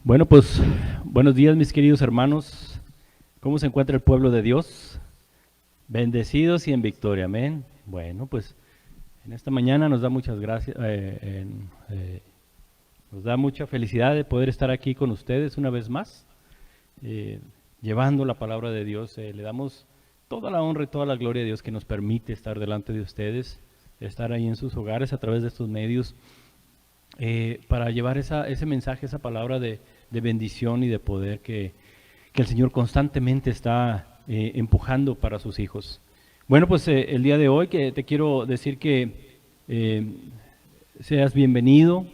Bueno, pues buenos días mis queridos hermanos. ¿Cómo se encuentra el pueblo de Dios? Bendecidos y en victoria, amén. Bueno, pues en esta mañana nos da muchas gracias, nos da mucha felicidad de poder estar aquí con ustedes una vez más, eh, llevando la palabra de Dios. Le damos toda la honra y toda la gloria a Dios que nos permite estar delante de ustedes, estar ahí en sus hogares a través de estos medios, para llevar ese mensaje, esa palabra de bendición y de poder que el Señor constantemente está empujando para sus hijos. Bueno, pues el día de hoy que te quiero decir que seas bienvenido.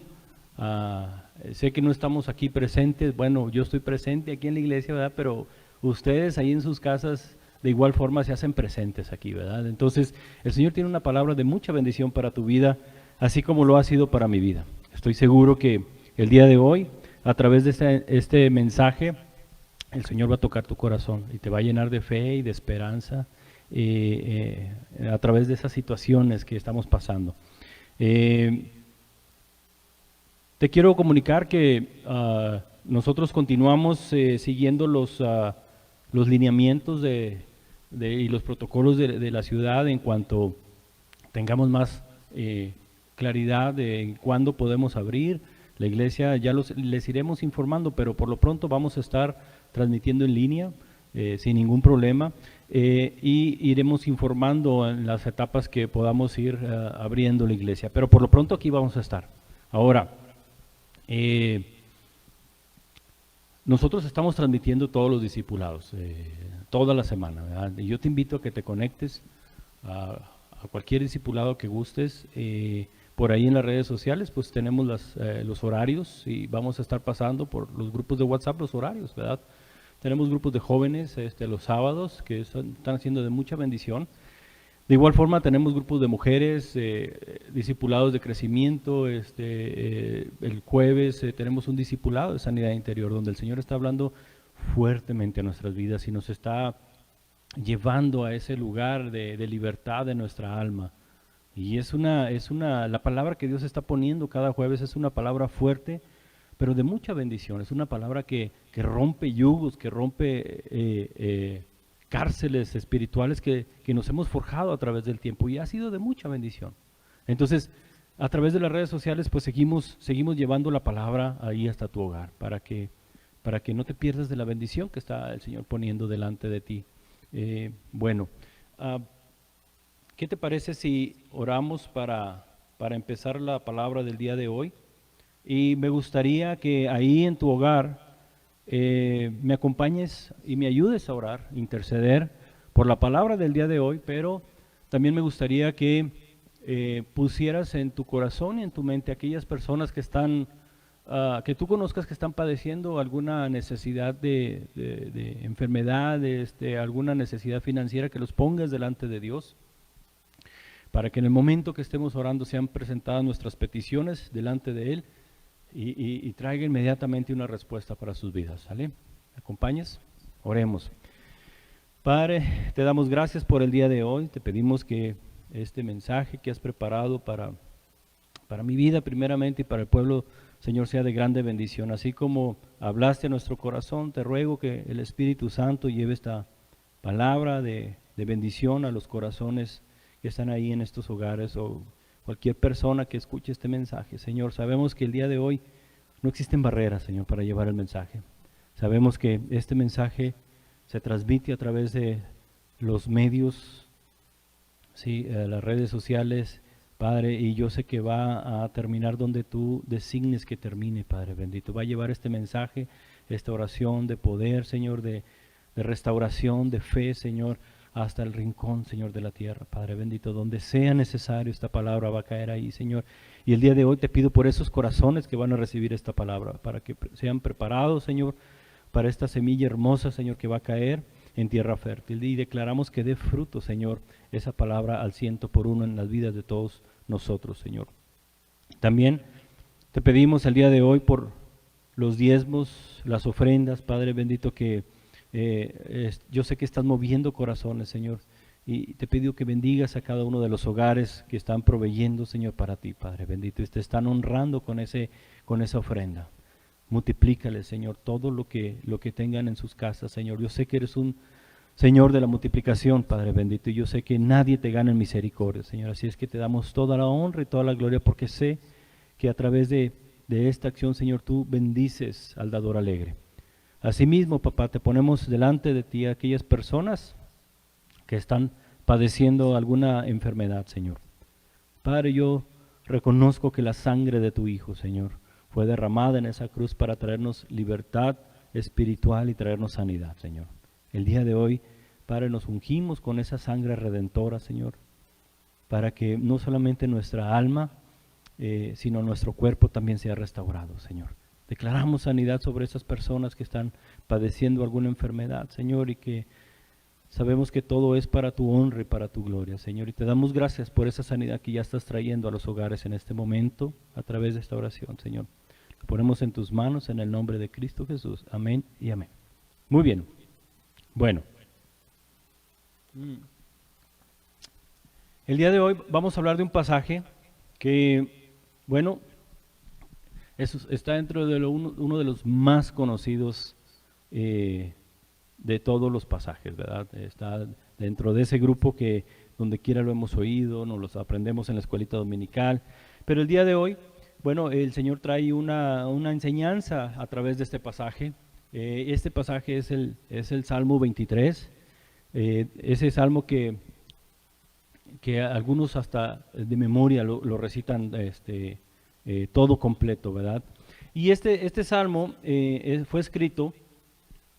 Sé que no estamos aquí presentes, bueno, yo estoy presente aquí en la iglesia, ¿verdad? Pero ustedes ahí en sus casas de igual forma se hacen presentes aquí, ¿verdad? Entonces, el Señor tiene una palabra de mucha bendición para tu vida, así como lo ha sido para mi vida. Estoy seguro que el día de hoy, a través de este mensaje, el Señor va a tocar tu corazón y te va a llenar de fe y de esperanza a través de esas situaciones que estamos pasando. Te quiero comunicar que nosotros continuamos siguiendo los lineamientos y los protocolos de la ciudad en cuanto tengamos más claridad de cuándo podemos abrir la iglesia. Ya les iremos informando, pero por lo pronto vamos a estar transmitiendo en línea sin ningún problema, y iremos informando en las etapas que podamos ir abriendo la iglesia, pero por lo pronto aquí vamos a estar. Ahora, nosotros estamos transmitiendo todos los discipulados, toda la semana, ¿verdad? Y yo te invito a que te conectes a cualquier discipulado que gustes. Por ahí en las redes sociales pues tenemos los horarios y vamos a estar pasando por los grupos de WhatsApp los horarios, ¿verdad? Tenemos grupos de jóvenes los sábados que están siendo de mucha bendición. De igual forma tenemos grupos de mujeres, discipulados de crecimiento. El jueves tenemos un discipulado de sanidad interior donde el Señor está hablando fuertemente a nuestras vidas y nos está llevando a ese lugar de libertad de nuestra alma. Y la palabra que Dios está poniendo cada jueves es una palabra fuerte, pero de mucha bendición. Es una palabra que rompe yugos, que rompe cárceles espirituales que nos hemos forjado a través del tiempo, y ha sido de mucha bendición. Entonces, a través de las redes sociales pues seguimos llevando la palabra ahí hasta tu hogar, para que no te pierdas de la bendición que está el Señor poniendo delante de ti. Bueno, ¿qué te parece si oramos para empezar la palabra del día de hoy? Y me gustaría que ahí en tu hogar me acompañes y me ayudes a orar, interceder por la palabra del día de hoy, pero también me gustaría que pusieras en tu corazón y en tu mente aquellas personas que están, que tú conozcas que están padeciendo alguna necesidad de enfermedad, alguna necesidad financiera, que los pongas delante de Dios, para que en el momento que estemos orando sean presentadas nuestras peticiones delante de Él y traiga inmediatamente una respuesta para sus vidas. ¿Sale? ¿Me acompañas? Oremos. Padre, te damos gracias por el día de hoy. Te pedimos que este mensaje que has preparado para mi vida primeramente y para el pueblo, Señor, sea de grande bendición. Así como hablaste a nuestro corazón, te ruego que el Espíritu Santo lleve esta palabra de bendición a los corazones que están ahí en estos hogares, o cualquier persona que escuche este mensaje. Señor, sabemos que el día de hoy no existen barreras, Señor, para llevar el mensaje. Sabemos que este mensaje se transmite a través de los medios, sí, las redes sociales, Padre, y yo sé que va a terminar donde tú designes que termine, Padre bendito. Va a llevar este mensaje, esta oración de poder, Señor, de restauración, de fe, Señor, hasta el rincón, Señor, de la tierra, Padre bendito. Donde sea necesario, esta palabra va a caer ahí, Señor. Y el día de hoy te pido por esos corazones que van a recibir esta palabra, para que sean preparados, Señor, para esta semilla hermosa, Señor, que va a caer en tierra fértil. Y declaramos que dé fruto, Señor, esa palabra al 100% en las vidas de todos nosotros, Señor. También te pedimos el día de hoy por los diezmos, las ofrendas, Padre bendito, que yo sé que estás moviendo corazones, Señor, y te pido que bendigas a cada uno de los hogares que están proveyendo, Señor, para ti, Padre bendito, y te están honrando con esa ofrenda. multiplícale, Señor, todo lo que tengan en sus casas, Señor. Yo sé que eres un Señor de la multiplicación, Padre bendito, y yo sé que nadie te gana en misericordia, Señor. Así es que te damos toda la honra y toda la gloria, porque sé que a través de esta acción, Señor, tú bendices al dador alegre. Asimismo, papá, te ponemos delante de ti a aquellas personas que están padeciendo alguna enfermedad, Señor. Padre, yo reconozco que la sangre de tu Hijo, Señor, fue derramada en esa cruz para traernos libertad espiritual y traernos sanidad, Señor. El día de hoy, Padre, nos ungimos con esa sangre redentora, Señor, para que no solamente nuestra alma, sino nuestro cuerpo también sea restaurado, Señor. Declaramos sanidad sobre esas personas que están padeciendo alguna enfermedad, Señor, y que sabemos que todo es para tu honra y para tu gloria, Señor. Y te damos gracias por esa sanidad que ya estás trayendo a los hogares en este momento a través de esta oración, Señor. Lo ponemos en tus manos en el nombre de Cristo Jesús. Amén y amén. Muy bien. Bueno. El día de hoy vamos a hablar de un pasaje que, bueno, está dentro de uno de los más conocidos de todos los pasajes, ¿verdad? Está dentro de ese grupo que donde quiera lo hemos oído, nos los aprendemos en la escuelita dominical, pero el día de hoy, bueno, el Señor trae una enseñanza a través de este pasaje. Este pasaje es el Salmo 23, ese salmo que algunos hasta de memoria lo recitan todo completo, ¿verdad? Y este salmo fue escrito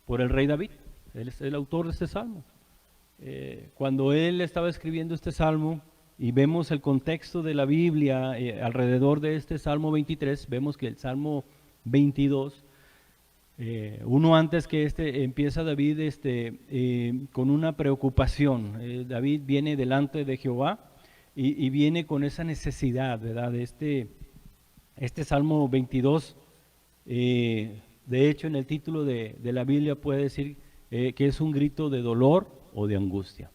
por el rey David. Él es el autor de este salmo. Cuando él estaba escribiendo este salmo y vemos el contexto de la Biblia alrededor de este Salmo 23, vemos que el Salmo 22, uno antes que empieza David con una preocupación. David viene delante de Jehová y viene con esa necesidad, ¿verdad? Este Salmo 22, de hecho en el título de la Biblia puede decir que es un grito de dolor o de angustia.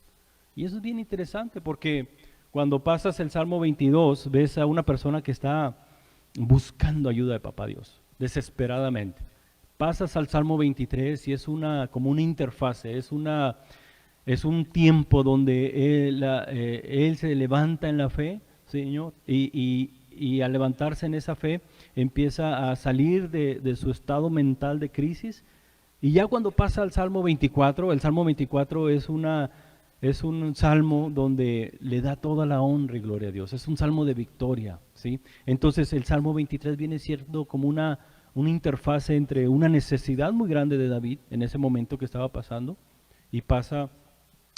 Y eso es bien interesante porque cuando pasas el Salmo 22 ves a una persona que está buscando ayuda de Papá Dios, desesperadamente. Pasas al Salmo 23 y es como una interfase, es un tiempo donde él se levanta en la fe, Señor, y al levantarse en esa fe empieza a salir de su estado mental de crisis. Y ya cuando pasa al Salmo 24, el Salmo 24 es un salmo donde le da toda la honra y gloria a Dios, es un salmo de victoria, ¿sí? Entonces el Salmo 23 viene siendo como una interfase entre una necesidad muy grande de David en ese momento que estaba pasando y pasa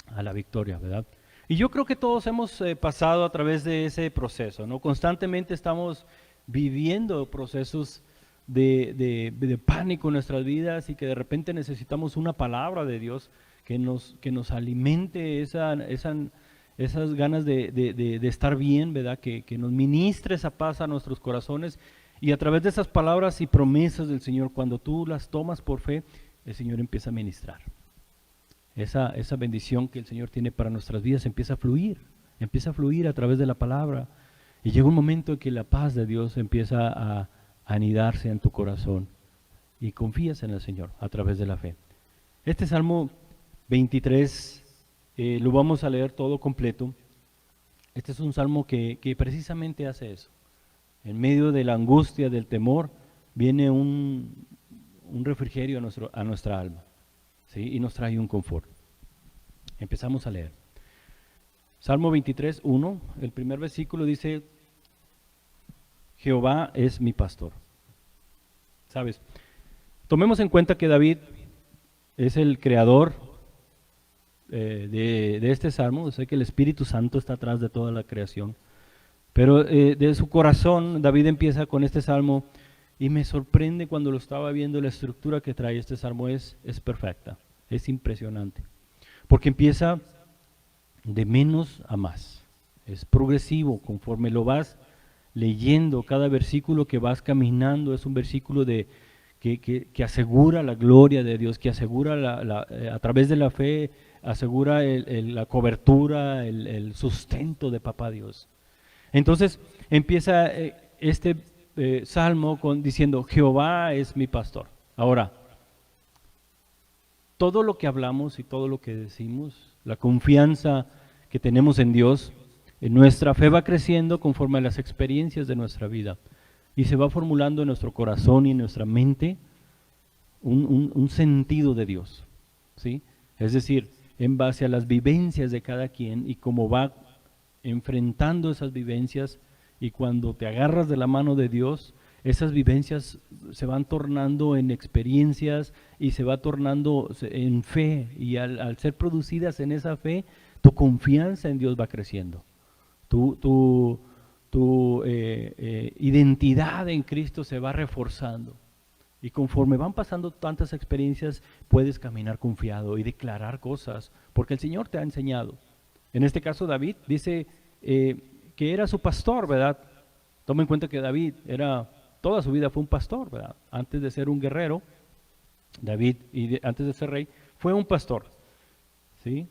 a la victoria, ¿verdad? Y yo creo que todos hemos pasado a través de ese proceso, ¿no? Constantemente estamos viviendo procesos de pánico en nuestras vidas y que de repente necesitamos una palabra de Dios que nos alimente esas ganas de estar bien, ¿verdad? Que nos ministre esa paz a nuestros corazones, y a través de esas palabras y promesas del Señor, cuando tú las tomas por fe, el Señor empieza a ministrar. Esa bendición que el Señor tiene para nuestras vidas empieza a fluir a través de la palabra, y llega un momento en que la paz de Dios empieza a anidarse en tu corazón y confías en el Señor a través de la fe. Este Salmo 23 lo vamos a leer todo completo. Este es un salmo que precisamente hace eso. En medio de la angustia, del temor, viene un refrigerio a nuestra alma, ¿sí? Y nos trae un confort. Empezamos a leer. Salmo 23, 1, el primer versículo dice: Jehová es mi pastor. ¿Sabes? Tomemos en cuenta que David es el creador de este salmo. Sé que el Espíritu Santo está atrás de toda la creación, pero de su corazón David empieza con este salmo, y me sorprende cuando lo estaba viendo. La estructura que trae este salmo es perfecta, es impresionante, porque empieza de menos a más, es progresivo. Conforme lo vas leyendo, cada versículo que vas caminando es un versículo que asegura la gloria de Dios, que asegura a través de la fe, asegura la cobertura, el sustento de Papá Dios. Entonces empieza este salmo diciendo, Jehová es mi pastor. Ahora, todo lo que hablamos y todo lo que decimos, la confianza que tenemos en Dios, nuestra fe va creciendo conforme a las experiencias de nuestra vida y se va formulando en nuestro corazón y en nuestra mente un sentido de Dios, ¿sí? Es decir, en base a las vivencias de cada quien y cómo va enfrentando esas vivencias, y cuando te agarras de la mano de Dios, esas vivencias se van tornando en experiencias y se va tornando en fe, y al ser producidas en esa fe, tu confianza en Dios va creciendo, tu identidad en Cristo se va reforzando. Y conforme van pasando tantas experiencias, puedes caminar confiado y declarar cosas, porque el Señor te ha enseñado. En este caso David dice que era su pastor, ¿verdad? Toma en cuenta que David toda su vida fue un pastor, ¿verdad? Antes de ser un guerrero, David, antes de ser rey, fue un pastor, ¿sí?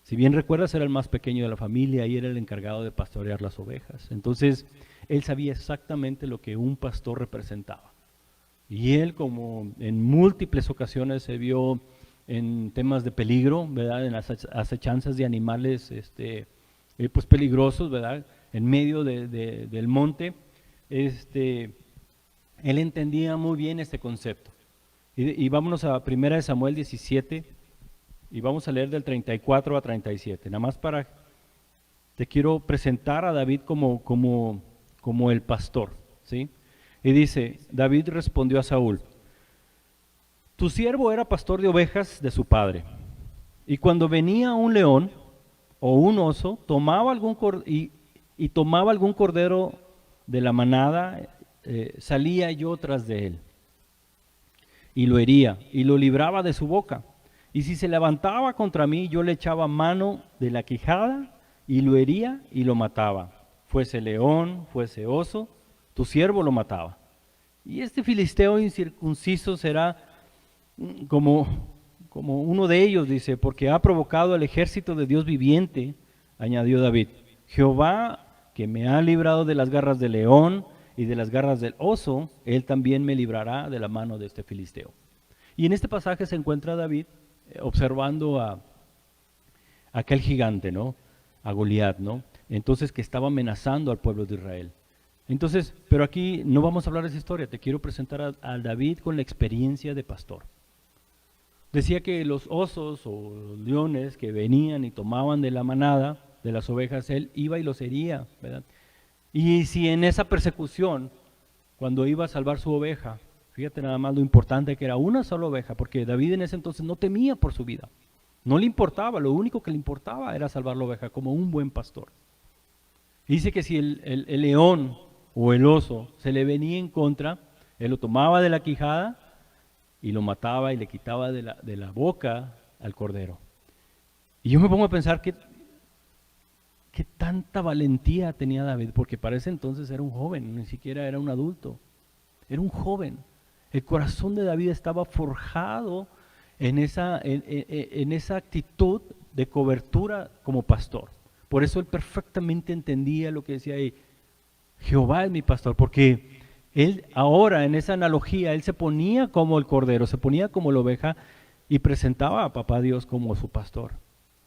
Si bien recuerdas, era el más pequeño de la familia y era el encargado de pastorear las ovejas. Entonces, él sabía exactamente lo que un pastor representaba. Y él, como en múltiples ocasiones se vio en temas de peligro, ¿verdad? En las acechanzas de animales pues peligrosos, ¿verdad? En medio del monte, él entendía muy bien este concepto. Y vámonos a 1 Samuel 17, y vamos a leer del 34 a 37. Nada más te quiero presentar a David como el pastor, ¿sí? Y dice, David respondió a Saúl, tu siervo era pastor de ovejas de su padre, y cuando venía un león o un oso, tomaba algún cordero de la manada, salía yo tras de él, y lo hería, y lo libraba de su boca. Y si se levantaba contra mí, yo le echaba mano de la quijada, y lo hería y lo mataba. Fuese león, fuese oso, tu siervo lo mataba. Y este filisteo incircunciso será como uno de ellos, dice, porque ha provocado el ejército de Dios viviente, añadió David. Jehová, que me ha librado de las garras del león y de las garras del oso, él también me librará de la mano de este filisteo. Y en este pasaje se encuentra David observando a aquel gigante, ¿no? A Goliat, ¿no? Entonces, que estaba amenazando al pueblo de Israel. Entonces, pero aquí no vamos a hablar de esa historia, te quiero presentar a David con la experiencia de pastor. Decía que los osos o los leones que venían y tomaban de la manada, de las ovejas, él iba y los hería, ¿verdad? Y si en esa persecución, cuando iba a salvar su oveja, fíjate nada más lo importante que era una sola oveja, porque David en ese entonces no temía por su vida, no le importaba, lo único que le importaba era salvar la oveja como un buen pastor. Dice que si el león o el oso se le venía en contra, él lo tomaba de la quijada y lo mataba y le quitaba de la boca al cordero. Y yo me pongo a pensar qué tanta valentía tenía David, porque para ese entonces era un joven, ni siquiera era un adulto, era un joven. El corazón de David estaba forjado en esa actitud de cobertura como pastor. Por eso él perfectamente entendía lo que decía ahí, Jehová es mi pastor, porque él ahora en esa analogía, él se ponía como el cordero, se ponía como la oveja y presentaba a papá Dios como su pastor.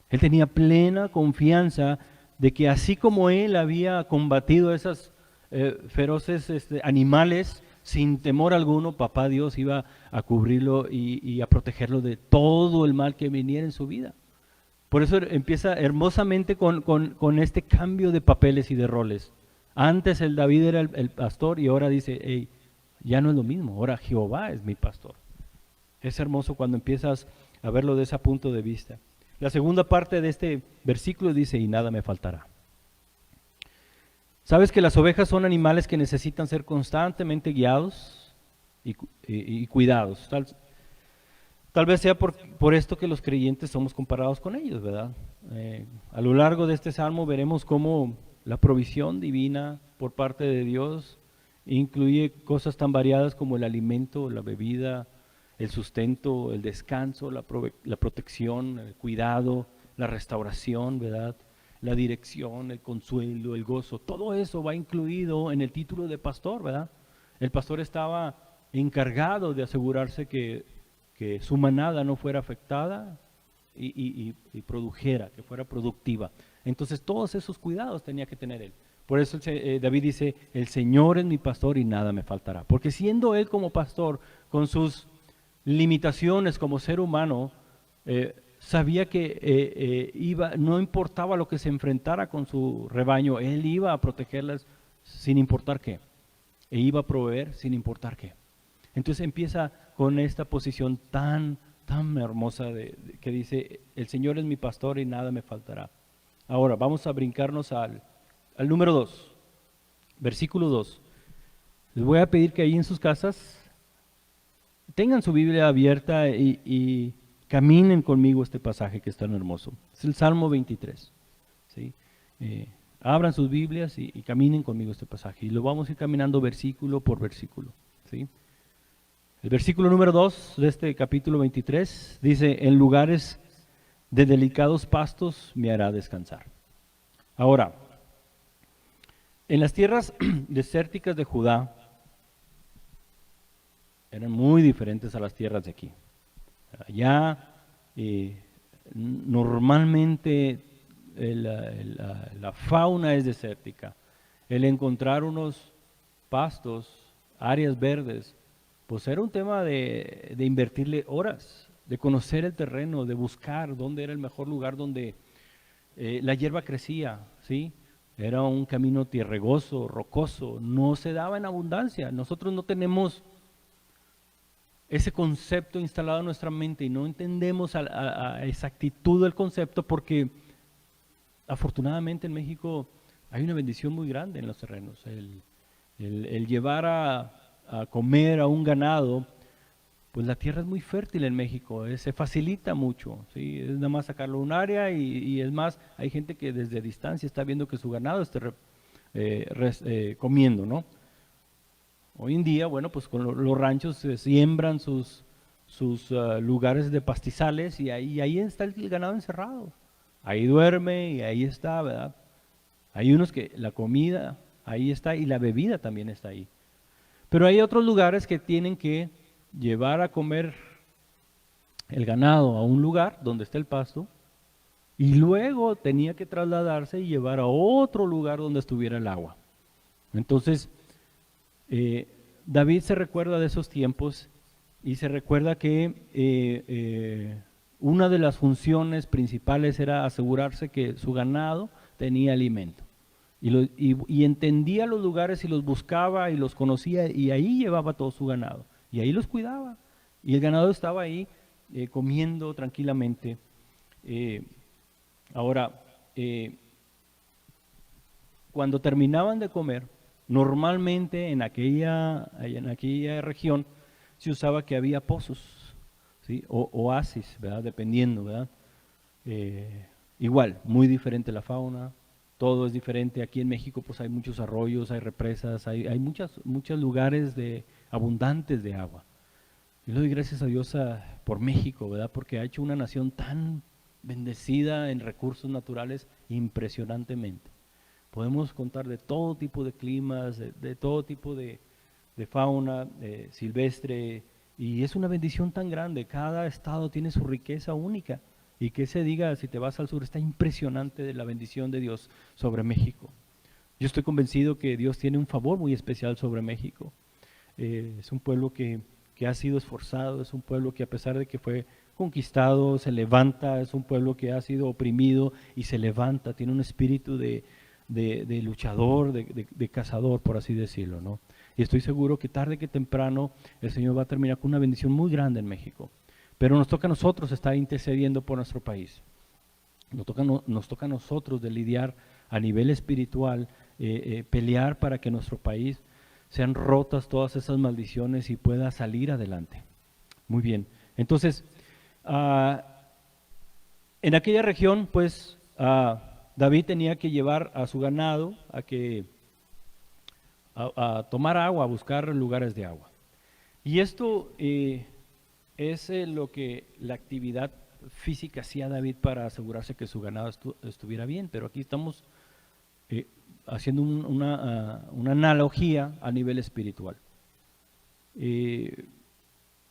Él tenía plena confianza de que así como él había combatido esas feroces animales sin temor alguno, papá Dios iba a cubrirlo y a protegerlo de todo el mal que viniera en su vida. Por eso empieza hermosamente con este cambio de papeles y de roles. Antes el David era el pastor y ahora dice, hey, ya no es lo mismo, ahora Jehová es mi pastor. Es hermoso cuando empiezas a verlo de ese punto de vista. La segunda parte de este versículo dice, y nada me faltará. Sabes que las ovejas son animales que necesitan ser constantemente guiados y cuidados. Tal vez sea por esto que los creyentes somos comparados con ellos, ¿verdad? A lo largo de este salmo veremos cómo la provisión divina por parte de Dios incluye cosas tan variadas como el alimento, la bebida, el sustento, el descanso, la protección, el cuidado, la restauración, ¿verdad? La dirección, el consuelo, el gozo, todo eso va incluido en el título de pastor, ¿verdad? El pastor estaba encargado de asegurarse que su manada no fuera afectada y produjera, que fuera productiva. Entonces todos esos cuidados tenía que tener él. Por eso David dice, el Señor es mi pastor y nada me faltará. Porque siendo él como pastor, con sus limitaciones como ser humano, sabía que no importaba lo que se enfrentara con su rebaño, él iba a protegerlas sin importar qué, e iba a proveer sin importar qué. Entonces empieza con esta posición tan hermosa que dice, el Señor es mi pastor y nada me faltará. Ahora vamos a brincarnos al número 2, versículo 2. Les voy a pedir que ahí en sus casas tengan su Biblia abierta y caminen conmigo este pasaje que es tan hermoso. Es el Salmo 23. ¿Sí? Abran sus Biblias y caminen conmigo este pasaje. Y lo vamos a ir caminando versículo por versículo. ¿Sí? El versículo número 2 de este capítulo 23 dice, en lugares de delicados pastos me hará descansar. Ahora, en las tierras desérticas de Judá, eran muy diferentes a las tierras de aquí. Allá normalmente la fauna es desértica. El encontrar unos pastos, áreas verdes, pues era un tema de invertirle horas, de conocer el terreno, de buscar dónde era el mejor lugar donde la hierba crecía, ¿sí? Era un camino tierregoso, rocoso, no se daba en abundancia. Nosotros no tenemos ese concepto instalado en nuestra mente y no entendemos a exactitud del concepto porque afortunadamente en México hay una bendición muy grande en los terrenos. El llevar a comer a un ganado, pues la tierra es muy fértil en México, se facilita mucho, ¿sí? Es nada más sacarlo a un área y es más, hay gente que desde distancia está viendo que su ganado esté comiendo, ¿no? Hoy en día, bueno, pues con los ranchos se siembran sus lugares de pastizales y ahí está el ganado encerrado. Ahí duerme y ahí está, ¿verdad? Hay unos que la comida ahí está y la bebida también está ahí. Pero hay otros lugares que tienen que llevar a comer el ganado a un lugar donde está el pasto y luego tenía que trasladarse y llevar a otro lugar donde estuviera el agua. Entonces, David se recuerda de esos tiempos y se recuerda que una de las funciones principales era asegurarse que su ganado tenía alimento. Y entendía los lugares y los buscaba y los conocía y ahí llevaba todo su ganado. Y ahí los cuidaba. Y el ganado estaba ahí comiendo tranquilamente. Ahora, cuando terminaban de comer, normalmente en aquella región se usaba que había pozos, ¿sí? O oasis, ¿verdad? Dependiendo, ¿verdad? Igual, muy diferente la fauna, todo es diferente. Aquí en México pues hay muchos arroyos, hay represas, hay muchos lugares abundantes de agua. Yo le doy gracias a Dios por México, ¿verdad? Porque ha hecho una nación tan bendecida en recursos naturales impresionantemente. Podemos contar de todo tipo de climas, de todo tipo de fauna silvestre, y es una bendición tan grande. Cada estado tiene su riqueza única. Y que se diga, si te vas al sur, está impresionante de la bendición de Dios sobre México. Yo estoy convencido que Dios tiene un favor muy especial sobre México. Es un pueblo que ha sido esforzado, es un pueblo que a pesar de que fue conquistado, se levanta, es un pueblo que ha sido oprimido y se levanta, tiene un espíritu de luchador, de cazador, por así decirlo, ¿no? Y estoy seguro que tarde que temprano el Señor va a terminar con una bendición muy grande en México. Pero nos toca a nosotros estar intercediendo por nuestro país. Nos toca a nosotros de lidiar a nivel espiritual, pelear para que nuestro país sean rotas todas esas maldiciones y pueda salir adelante. Muy bien. Entonces, en aquella región, pues, David tenía que llevar a su ganado a tomar agua, a buscar lugares de agua. Y esto es la actividad física hacía David para asegurarse que su ganado estuviera bien, pero aquí estamos haciendo una analogía a nivel espiritual.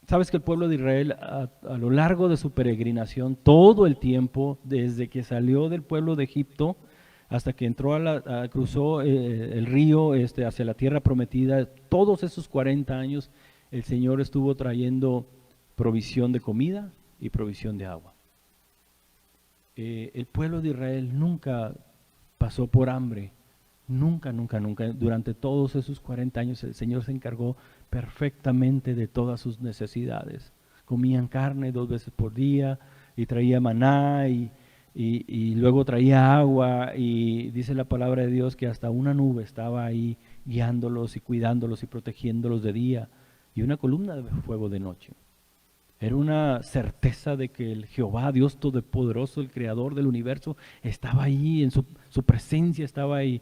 Sabes que el pueblo de Israel a lo largo de su peregrinación, todo el tiempo, desde que salió del pueblo de Egipto hasta que entró cruzó el río hacia la tierra prometida, todos esos 40 años el Señor estuvo trayendo provisión de comida y provisión de agua. El pueblo de Israel nunca pasó por hambre, nunca. Durante todos esos 40 años el Señor se encargó perfectamente de todas sus necesidades. Comían carne 2 veces por día y traía maná y luego traía agua, y dice la palabra de Dios que hasta una nube estaba ahí guiándolos y cuidándolos y protegiéndolos de día, y una columna de fuego de noche. Era una certeza de que el Jehová, Dios Todopoderoso, el Creador del universo, estaba ahí, en su presencia estaba ahí.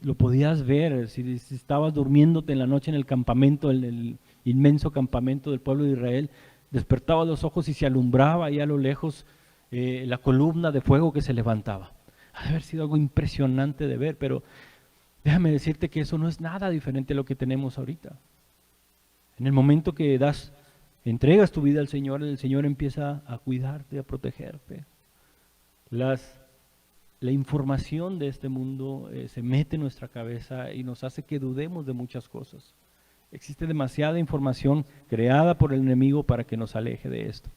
Lo podías ver, si estabas durmiéndote en la noche en el campamento, el inmenso campamento del pueblo de Israel, despertabas los ojos y se alumbraba ahí a lo lejos la columna de fuego que se levantaba. Ha de haber sido algo impresionante de ver, pero déjame decirte que eso no es nada diferente a lo que tenemos ahorita. En el momento que entregas tu vida al Señor, el Señor empieza a cuidarte, a protegerte. La información de este mundo se mete en nuestra cabeza y nos hace que dudemos de muchas cosas. Existe demasiada información creada por el enemigo para que nos aleje de esto.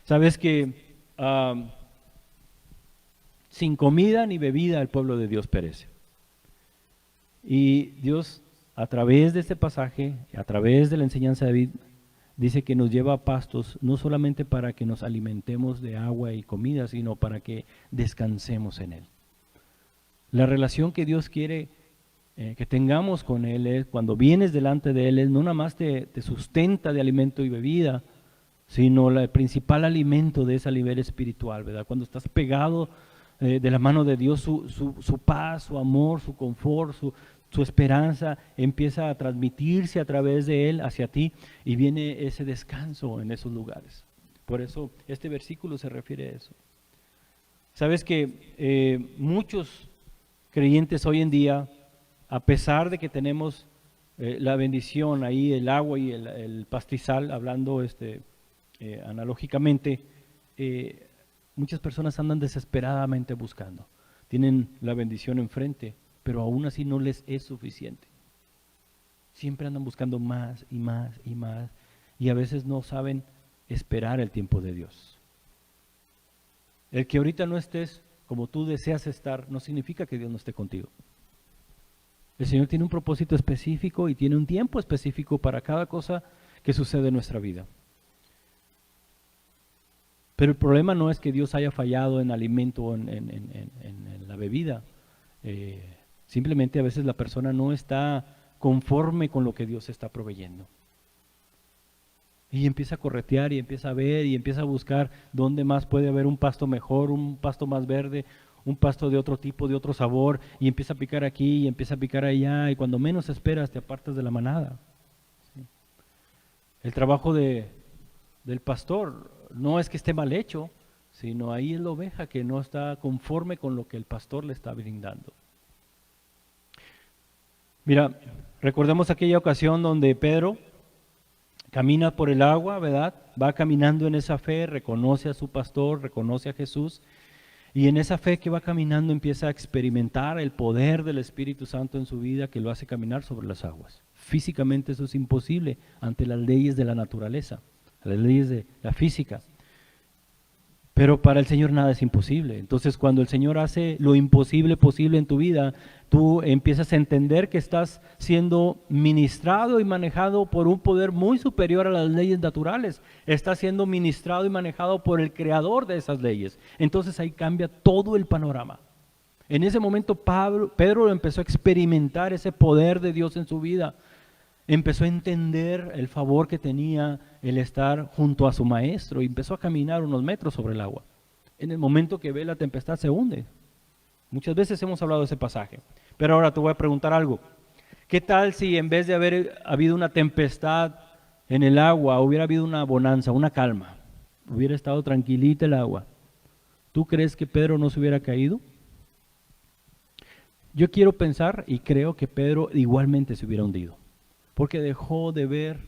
Sabes que sin comida ni bebida el pueblo de Dios perece. Y Dios, a través de este pasaje, a través de la enseñanza de David, dice que nos lleva a pastos, no solamente para que nos alimentemos de agua y comida, sino para que descansemos en Él. La relación que Dios quiere que tengamos con Él es, cuando vienes delante de Él, no nada más te sustenta de alimento y bebida, sino el principal alimento de ese nivel espiritual, ¿verdad? Cuando estás pegado de la mano de Dios, su paz, su amor, su confort, su esperanza empieza a transmitirse a través de Él hacia ti, y viene ese descanso en esos lugares. Por eso este versículo se refiere a eso. Sabes que muchos creyentes hoy en día, a pesar de que tenemos la bendición ahí, el agua y el pastizal, hablando analógicamente, muchas personas andan desesperadamente buscando. Tienen la bendición enfrente, pero aún así no les es suficiente. Siempre andan buscando más y más y más, y a veces no saben esperar el tiempo de Dios. El que ahorita no estés como tú deseas estar, no significa que Dios no esté contigo. El Señor tiene un propósito específico y tiene un tiempo específico para cada cosa que sucede en nuestra vida. Pero el problema no es que Dios haya fallado en alimento o en la bebida. Simplemente a veces la persona no está conforme con lo que Dios está proveyendo. Y empieza a corretear y empieza a ver y empieza a buscar dónde más puede haber un pasto mejor, un pasto más verde, un pasto de otro tipo, de otro sabor, y empieza a picar aquí y empieza a picar allá, y cuando menos esperas te apartas de la manada. ¿Sí? El trabajo del pastor no es que esté mal hecho, sino ahí es la oveja que no está conforme con lo que el pastor le está brindando. Mira, recordemos aquella ocasión donde Pedro camina por el agua, ¿verdad? Va caminando en esa fe, reconoce a su pastor, reconoce a Jesús, y en esa fe que va caminando empieza a experimentar el poder del Espíritu Santo en su vida, que lo hace caminar sobre las aguas. Físicamente eso es imposible ante las leyes de la naturaleza, las leyes de la física. Pero para el Señor nada es imposible. Entonces, cuando el Señor hace lo imposible posible en tu vida, tú empiezas a entender que estás siendo ministrado y manejado por un poder muy superior a las leyes naturales. Estás siendo ministrado y manejado por el creador de esas leyes. Entonces ahí cambia todo el panorama. En ese momento Pedro empezó a experimentar ese poder de Dios en su vida. Empezó a entender el favor que tenía el estar junto a su maestro y empezó a caminar unos metros sobre el agua. En el momento que ve la tempestad se hunde. Muchas veces hemos hablado de ese pasaje. Pero ahora te voy a preguntar algo. ¿Qué tal si en vez de haber habido una tempestad en el agua, hubiera habido una bonanza, una calma? Hubiera estado tranquilita el agua. ¿Tú crees que Pedro no se hubiera caído? Yo quiero pensar y creo que Pedro igualmente se hubiera hundido. porque dejó de ver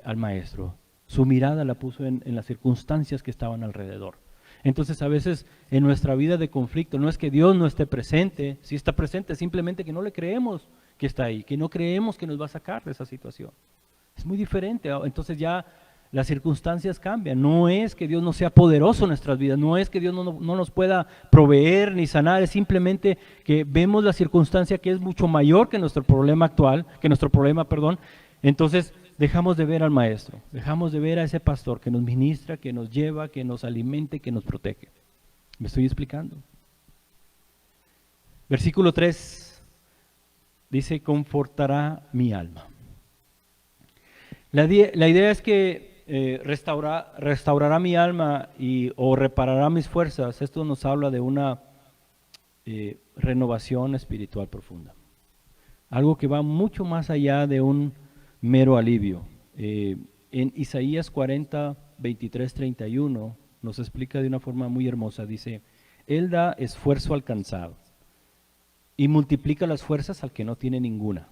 al maestro. Su mirada la puso en las circunstancias que estaban alrededor. Entonces a veces en nuestra vida de conflicto no es que Dios no esté presente, sí está presente, simplemente que no le creemos que está ahí, que no creemos que nos va a sacar de esa situación. Es muy diferente, entonces ya las circunstancias cambian. No es que Dios no sea poderoso en nuestras vidas, no es que Dios no nos pueda proveer ni sanar, es simplemente que vemos la circunstancia que es mucho mayor que nuestro problema actual, entonces dejamos de ver al maestro, dejamos de ver a ese pastor que nos ministra, que nos lleva, que nos alimente, que nos protege. ¿Me estoy explicando? Versículo 3 dice, confortará mi alma. La idea es que restaurará mi alma o reparará mis fuerzas. Esto nos habla de una renovación espiritual profunda. Algo que va mucho más allá de un mero alivio. En Isaías 40, 23, 31 nos explica de una forma muy hermosa. Dice, Él da esfuerzo al cansado y multiplica las fuerzas al que no tiene ninguna.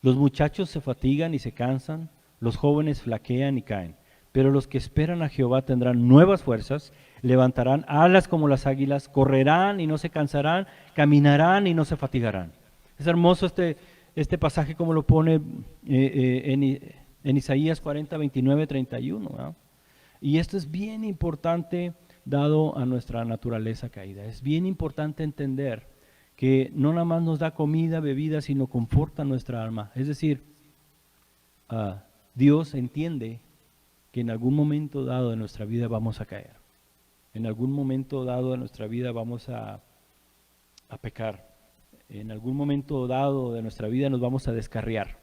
Los muchachos se fatigan y se cansan, los jóvenes flaquean y caen, pero los que esperan a Jehová tendrán nuevas fuerzas, levantarán alas como las águilas, correrán y no se cansarán, caminarán y no se fatigarán. Es hermoso este pasaje como lo pone en Isaías 40, 29, 31. ¿No? Y esto es bien importante dado a nuestra naturaleza caída. Es bien importante entender que no nada más nos da comida, bebida, sino conforta nuestra alma. Es decir, Dios entiende que en algún momento dado de nuestra vida vamos a caer. En algún momento dado de nuestra vida vamos a pecar. En algún momento dado de nuestra vida nos vamos a descarriar.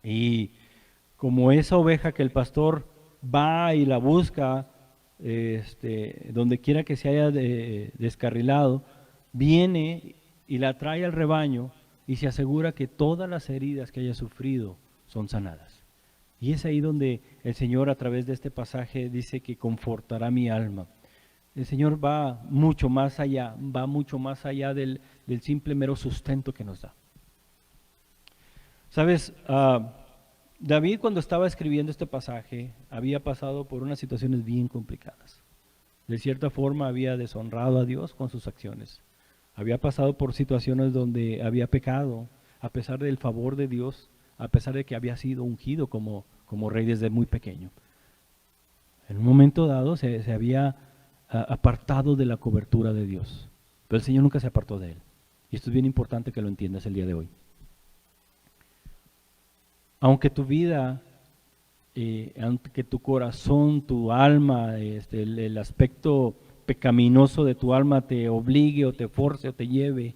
Y como esa oveja que el pastor va y la busca, donde quiera que se haya descarrilado, viene y la trae al rebaño y se asegura que todas las heridas que haya sufrido son sanadas. Y es ahí donde el Señor a través de este pasaje dice que confortará mi alma. El Señor va mucho más allá del simple mero sustento que nos da. Sabes, David cuando estaba escribiendo este pasaje había pasado por unas situaciones bien complicadas. De cierta forma había deshonrado a Dios con sus acciones. Había pasado por situaciones donde había pecado, a pesar del favor de Dios, a pesar de que había sido ungido como rey desde muy pequeño. En un momento dado se había apartado de la cobertura de Dios, pero el Señor nunca se apartó de él. Y esto es bien importante que lo entiendas el día de hoy. Aunque tu vida, aunque tu corazón, tu alma, el aspecto pecaminoso de tu alma te obligue o te force o te lleve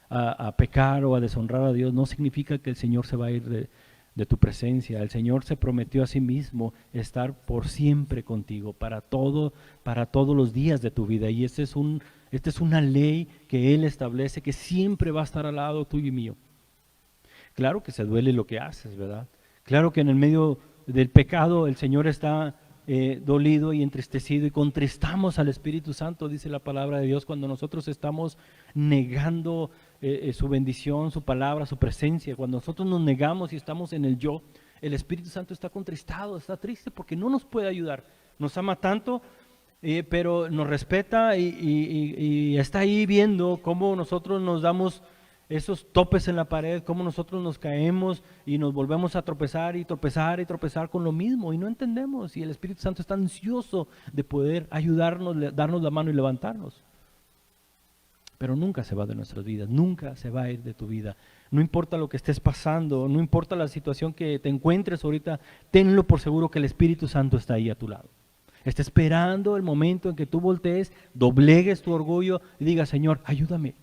a pecar o a deshonrar a Dios, no significa que el Señor se va a ir de tu presencia. El Señor se prometió a sí mismo estar por siempre contigo, para todos los días de tu vida. Y esta es una ley que Él establece, que siempre va a estar al lado tuyo y mío. Claro que se duele lo que haces, ¿verdad? Claro que en el medio del pecado el Señor está dolido y entristecido, y contristamos al Espíritu Santo, dice la palabra de Dios, cuando nosotros estamos negando su bendición, su palabra, su presencia. Cuando nosotros nos negamos y estamos en el yo, el Espíritu Santo está contristado, está triste porque no nos puede ayudar. Nos ama tanto, pero nos respeta y está ahí viendo cómo nosotros nos damos esos topes en la pared, cómo nosotros nos caemos y nos volvemos a tropezar y tropezar y tropezar con lo mismo y no entendemos, y el Espíritu Santo está ansioso de poder ayudarnos, darnos la mano y levantarnos. Pero nunca se va de nuestras vidas, nunca se va a ir de tu vida. No importa lo que estés pasando, no importa la situación que te encuentres ahorita, tenlo por seguro que el Espíritu Santo está ahí a tu lado. Está esperando el momento en que tú voltees, doblegues tu orgullo y digas, Señor, ayúdame.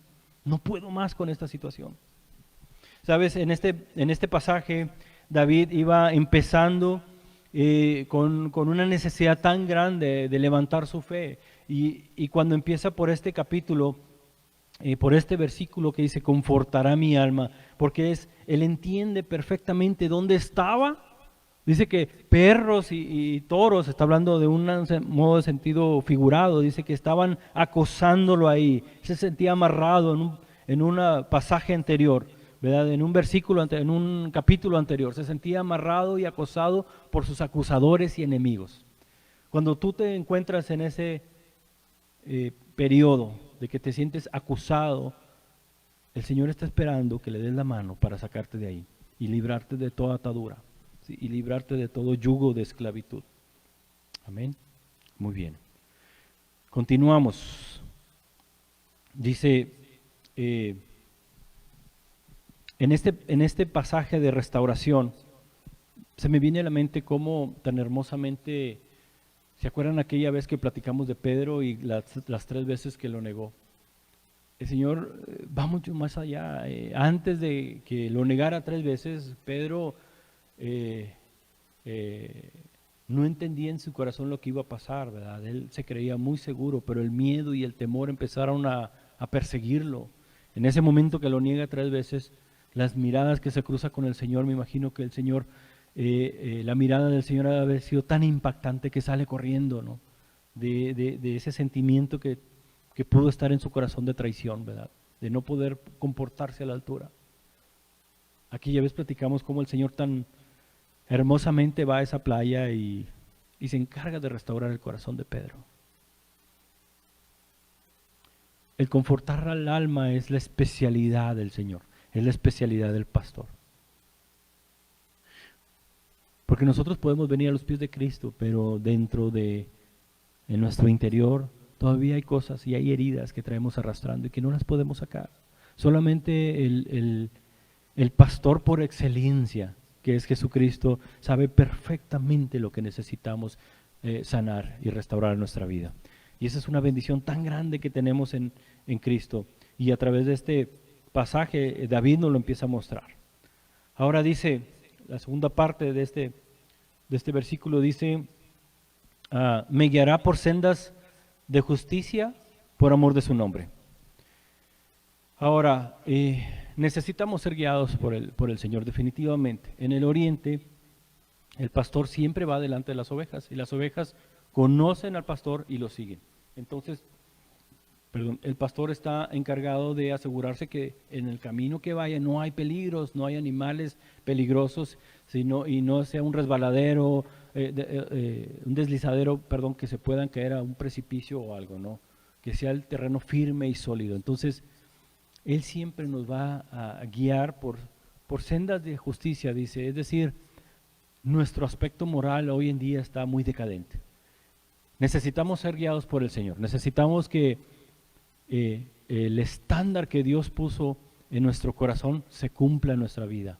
No puedo más con esta situación. Sabes, en este pasaje David iba empezando con una necesidad tan grande de levantar su fe, y cuando empieza por este capítulo, por este versículo que dice confortará mi alma, porque él entiende perfectamente dónde estaba. Dice que perros y toros, está hablando de un modo de sentido figurado, dice que estaban acosándolo ahí, se sentía amarrado en un pasaje anterior, ¿verdad? En un versículo, en un capítulo anterior, se sentía amarrado y acosado por sus acusadores y enemigos. Cuando tú te encuentras en ese periodo de que te sientes acusado, el Señor está esperando que le des la mano para sacarte de ahí y librarte de toda atadura, ¿sí? Y librarte de todo yugo de esclavitud. Amén. Muy bien. Continuamos. Dice, en este pasaje de restauración, se me viene a la mente cómo tan hermosamente, ¿se acuerdan aquella vez que platicamos de Pedro y las 3 veces que lo negó? El Señor va mucho más allá. Antes de que lo negara 3 veces, Pedro no entendía en su corazón lo que iba a pasar, ¿verdad? Él se creía muy seguro, pero el miedo y el temor empezaron a perseguirlo. En ese momento que lo niega 3 veces, las miradas que se cruza con el Señor, me imagino que el Señor, la mirada del Señor ha de haber sido tan impactante que sale corriendo, ¿no? De ese sentimiento que pudo estar en su corazón de traición, ¿verdad? De no poder comportarse a la altura. Aquí ya ves, platicamos cómo el Señor tan hermosamente va a esa playa y se encarga de restaurar el corazón de Pedro. El confortar al alma es la especialidad del Señor, es la especialidad del pastor. Porque nosotros podemos venir a los pies de Cristo, pero en nuestro interior todavía hay cosas y hay heridas que traemos arrastrando y que no las podemos sacar. Solamente el pastor por excelencia, que es Jesucristo, sabe perfectamente lo que necesitamos sanar y restaurar en nuestra vida. Y esa es una bendición tan grande que tenemos en Cristo. Y a través de este pasaje, David nos lo empieza a mostrar. Ahora dice, la segunda parte de este versículo dice, me guiará por sendas de justicia por amor de su nombre. Ahora, necesitamos ser guiados por el Señor definitivamente. En el oriente, el pastor siempre va delante de las ovejas y las ovejas conocen al pastor y lo siguen. Entonces, el pastor está encargado de asegurarse que en el camino que vaya no hay peligros, no hay animales peligrosos, y no sea un resbaladero, un deslizadero, que se puedan caer a un precipicio o algo, ¿no? Que sea el terreno firme y sólido. Entonces, Él siempre nos va a guiar por sendas de justicia, dice. Es decir, nuestro aspecto moral hoy en día está muy decadente. Necesitamos ser guiados por el Señor. Necesitamos que el estándar que Dios puso en nuestro corazón se cumpla en nuestra vida.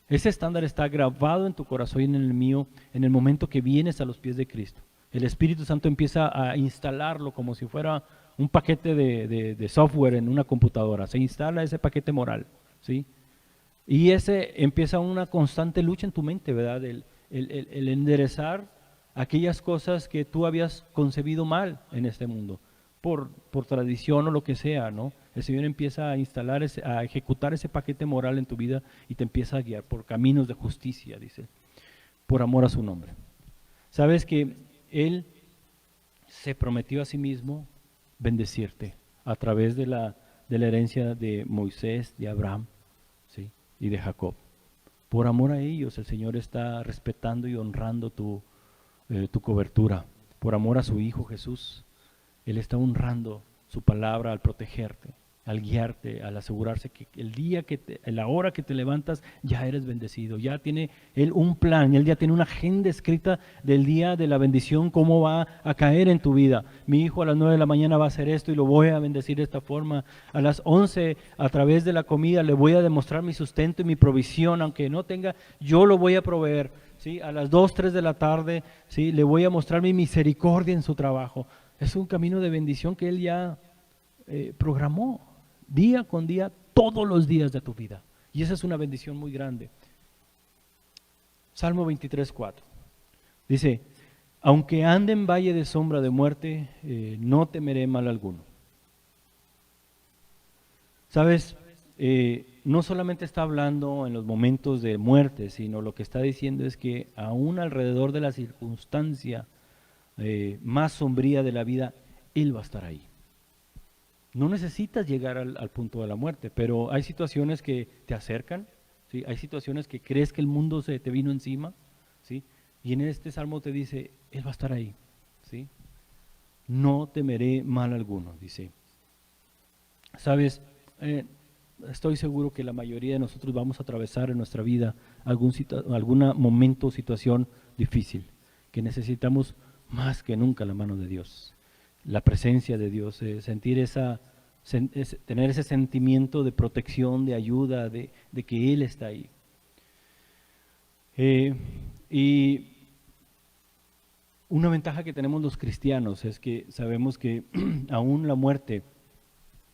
Ese estándar está grabado en tu corazón y en el mío en el momento que vienes a los pies de Cristo. El Espíritu Santo empieza a instalarlo como si fuera un paquete de software en una computadora. Se instala ese paquete moral, ¿sí? Y ese empieza una constante lucha en tu mente, ¿verdad? El enderezar aquellas cosas que tú habías concebido mal en este mundo, por tradición o lo que sea, ¿no? El Señor empieza a instalar, a ejecutar ese paquete moral en tu vida y te empieza a guiar por caminos de justicia, dice, por amor a su nombre. Sabes que Él se prometió a sí mismo bendecirte a través de la herencia de Moisés, de Abraham, ¿sí? Y de Jacob. Por amor a ellos, el Señor está respetando y honrando tu cobertura. Por amor a su Hijo Jesús, Él está honrando su palabra al protegerte, al guiarte, al asegurarse que la hora que te levantas, ya eres bendecido. Ya tiene Él un plan, Él ya tiene una agenda escrita del día de la bendición, cómo va a caer en tu vida. Mi hijo a las 9 de la mañana va a hacer esto y lo voy a bendecir de esta forma. A las 11, a través de la comida, le voy a demostrar mi sustento y mi provisión, aunque no tenga, yo lo voy a proveer. ¿Sí? A las 2, 3 de la tarde, ¿sí? Le voy a mostrar mi misericordia en su trabajo. Es un camino de bendición que Él ya programó día con día, todos los días de tu vida. Y esa es una bendición muy grande. Salmo 23:4 dice, aunque ande en valle de sombra de muerte, no temeré mal alguno. ¿Sabes? No solamente está hablando en los momentos de muerte, sino lo que está diciendo es que aún alrededor de la circunstancia más sombría de la vida, Él va a estar ahí. No necesitas llegar al punto de la muerte, pero hay situaciones que te acercan, ¿sí? Hay situaciones que crees que el mundo se te vino encima, ¿sí? Y en este salmo te dice, Él va a estar ahí, ¿sí? No temeré mal alguno, dice. Sabes, estoy seguro que la mayoría de nosotros vamos a atravesar en nuestra vida algún momento o situación difícil, que necesitamos más que nunca la mano de Dios, la presencia de Dios, sentir tener ese sentimiento de protección, de ayuda, de que Él está ahí. Y una ventaja que tenemos los cristianos es que sabemos que aún la muerte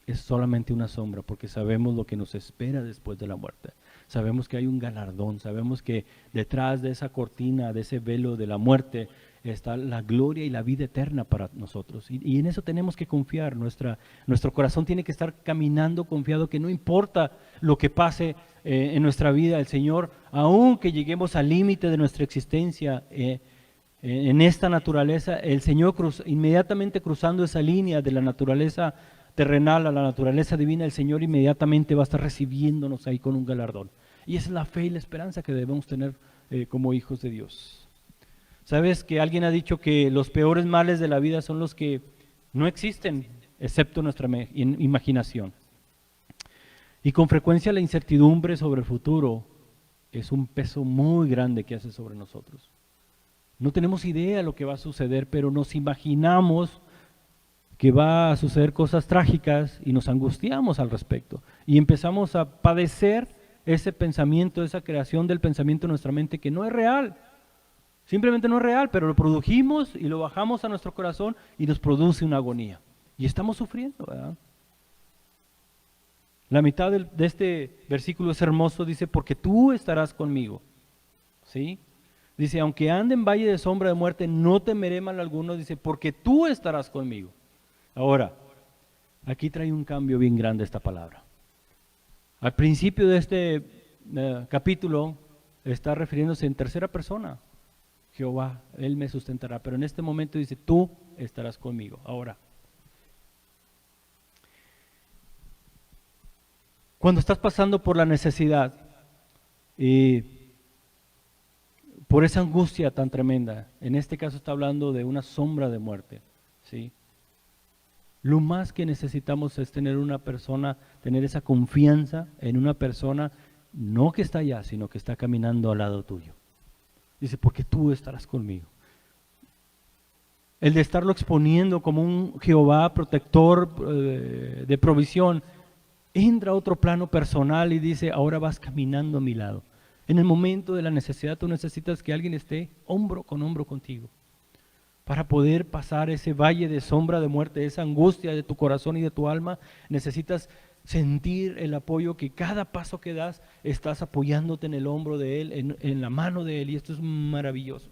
es solamente una sombra, porque sabemos lo que nos espera después de la muerte. Sabemos que hay un galardón, sabemos que detrás de esa cortina, de ese velo de la muerte, está la gloria y la vida eterna para nosotros. Y en eso tenemos que confiar. Nuestro corazón tiene que estar caminando confiado, que no importa lo que pase en nuestra vida, el Señor, aunque lleguemos al límite de nuestra existencia en esta naturaleza, el Señor inmediatamente cruzando esa línea de la naturaleza terrenal a la naturaleza divina, el Señor inmediatamente va a estar recibiéndonos ahí con un galardón. Y esa es la fe y la esperanza que debemos tener como hijos de Dios. ¿Sabes que alguien ha dicho que los peores males de la vida son los que no existen, excepto nuestra imaginación? Y con frecuencia la incertidumbre sobre el futuro es un peso muy grande que hace sobre nosotros. No tenemos idea de lo que va a suceder, pero nos imaginamos que va a suceder cosas trágicas y nos angustiamos al respecto. Y empezamos a padecer ese pensamiento, esa creación del pensamiento en nuestra mente que no es real. Simplemente no es real, pero lo produjimos y lo bajamos a nuestro corazón y nos produce una agonía. Y estamos sufriendo, ¿verdad? La mitad de este versículo es hermoso, dice, porque tú estarás conmigo. ¿Sí? Dice, aunque ande en valle de sombra de muerte, no temeré mal alguno, dice, porque tú estarás conmigo. Ahora, aquí trae un cambio bien grande esta palabra. Al principio de este capítulo está refiriéndose en tercera persona. Jehová, Él me sustentará, pero en este momento dice, tú estarás conmigo. Ahora, cuando estás pasando por la necesidad y por esa angustia tan tremenda, en este caso está hablando de una sombra de muerte, ¿sí? Lo más que necesitamos es tener una persona, tener esa confianza en una persona, no que está allá, sino que está caminando al lado tuyo. Dice, porque tú estarás conmigo. El de estarlo exponiendo como un Jehová protector de provisión, entra a otro plano personal y dice, ahora vas caminando a mi lado. En el momento de la necesidad tú necesitas que alguien esté hombro con hombro contigo para poder pasar ese valle de sombra de muerte, esa angustia de tu corazón y de tu alma. Necesitas sentir el apoyo que cada paso que das estás apoyándote en el hombro de Él, en la mano de Él, y esto es maravilloso.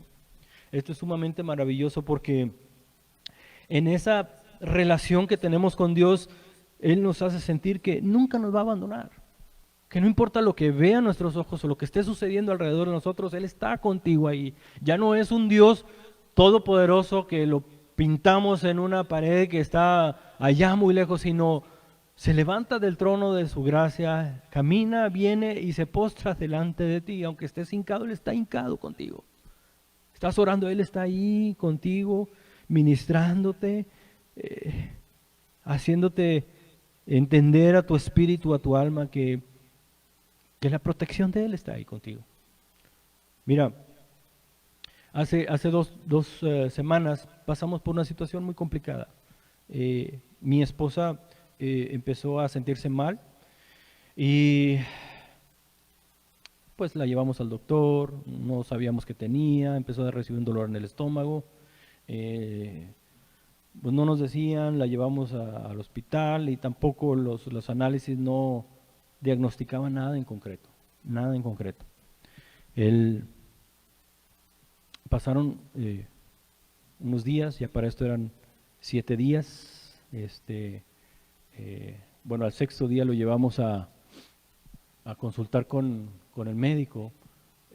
Esto es sumamente maravilloso porque en esa relación que tenemos con Dios, Él nos hace sentir que nunca nos va a abandonar, que no importa lo que vean nuestros ojos o lo que esté sucediendo alrededor de nosotros, Él está contigo ahí. Ya no es un Dios todopoderoso que lo pintamos en una pared que está allá muy lejos, sino se levanta del trono de su gracia, camina, viene y se postra delante de ti. Aunque estés hincado, Él está hincado contigo. Estás orando, Él está ahí contigo, ministrándote, haciéndote entender a tu espíritu, a tu alma, que la protección de Él está ahí contigo. Mira, hace dos semanas pasamos por una situación muy complicada. Mi esposa empezó a sentirse mal y pues la llevamos al doctor, no sabíamos qué tenía, empezó a recibir un dolor en el estómago, pues no nos decían, la llevamos al hospital y tampoco los análisis no diagnosticaban nada en concreto, nada en concreto. Pasaron unos días, ya para esto eran 7 días, bueno, al 6.º día lo llevamos a consultar con el médico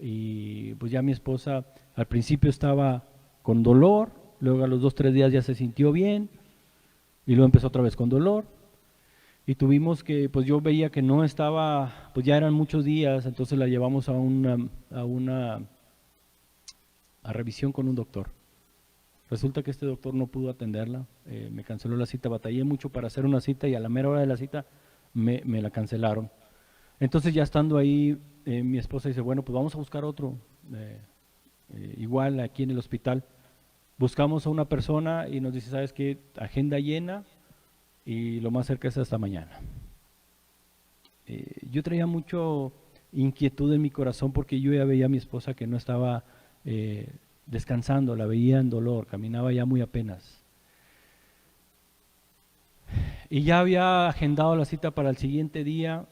y pues ya mi esposa al principio estaba con dolor, luego a los 2-3 días ya se sintió bien y luego empezó otra vez con dolor y tuvimos que, pues yo veía que no estaba, pues ya eran muchos días, entonces la llevamos a revisión con un doctor. Resulta que este doctor no pudo atenderla, me canceló la cita, batallé mucho para hacer una cita y a la mera hora de la cita me la cancelaron. Entonces ya estando ahí, mi esposa dice, bueno, pues vamos a buscar otro, igual aquí en el hospital. Buscamos a una persona y nos dice, ¿sabes qué? Agenda llena y lo más cerca es hasta mañana. Yo traía mucho inquietud en mi corazón porque yo ya veía a mi esposa que no estaba descansando, la veía en dolor, caminaba ya muy apenas. Y ya había agendado la cita para el siguiente día,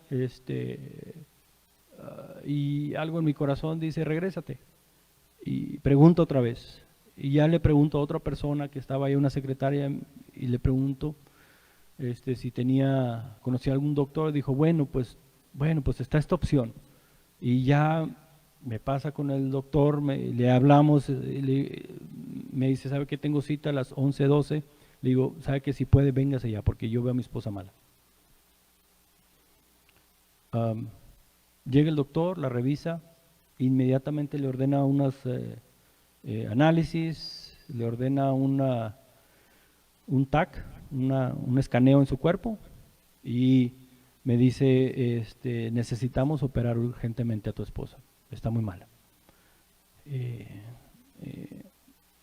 y algo en mi corazón dice, regrésate. Y pregunto otra vez. Y ya le pregunto a otra persona que estaba ahí, una secretaria, y le pregunto si conocía algún doctor. Dijo, bueno, pues está esta opción. Y ya me pasa con el doctor, le hablamos, me dice, ¿sabe que tengo cita a las 11:12? Le digo, ¿sabe que si puede, véngase ya, porque yo veo a mi esposa mala. Llega el doctor, la revisa, inmediatamente le ordena unos análisis, le ordena un TAC, un escaneo en su cuerpo, y me dice, necesitamos operar urgentemente a tu esposa, está muy mala.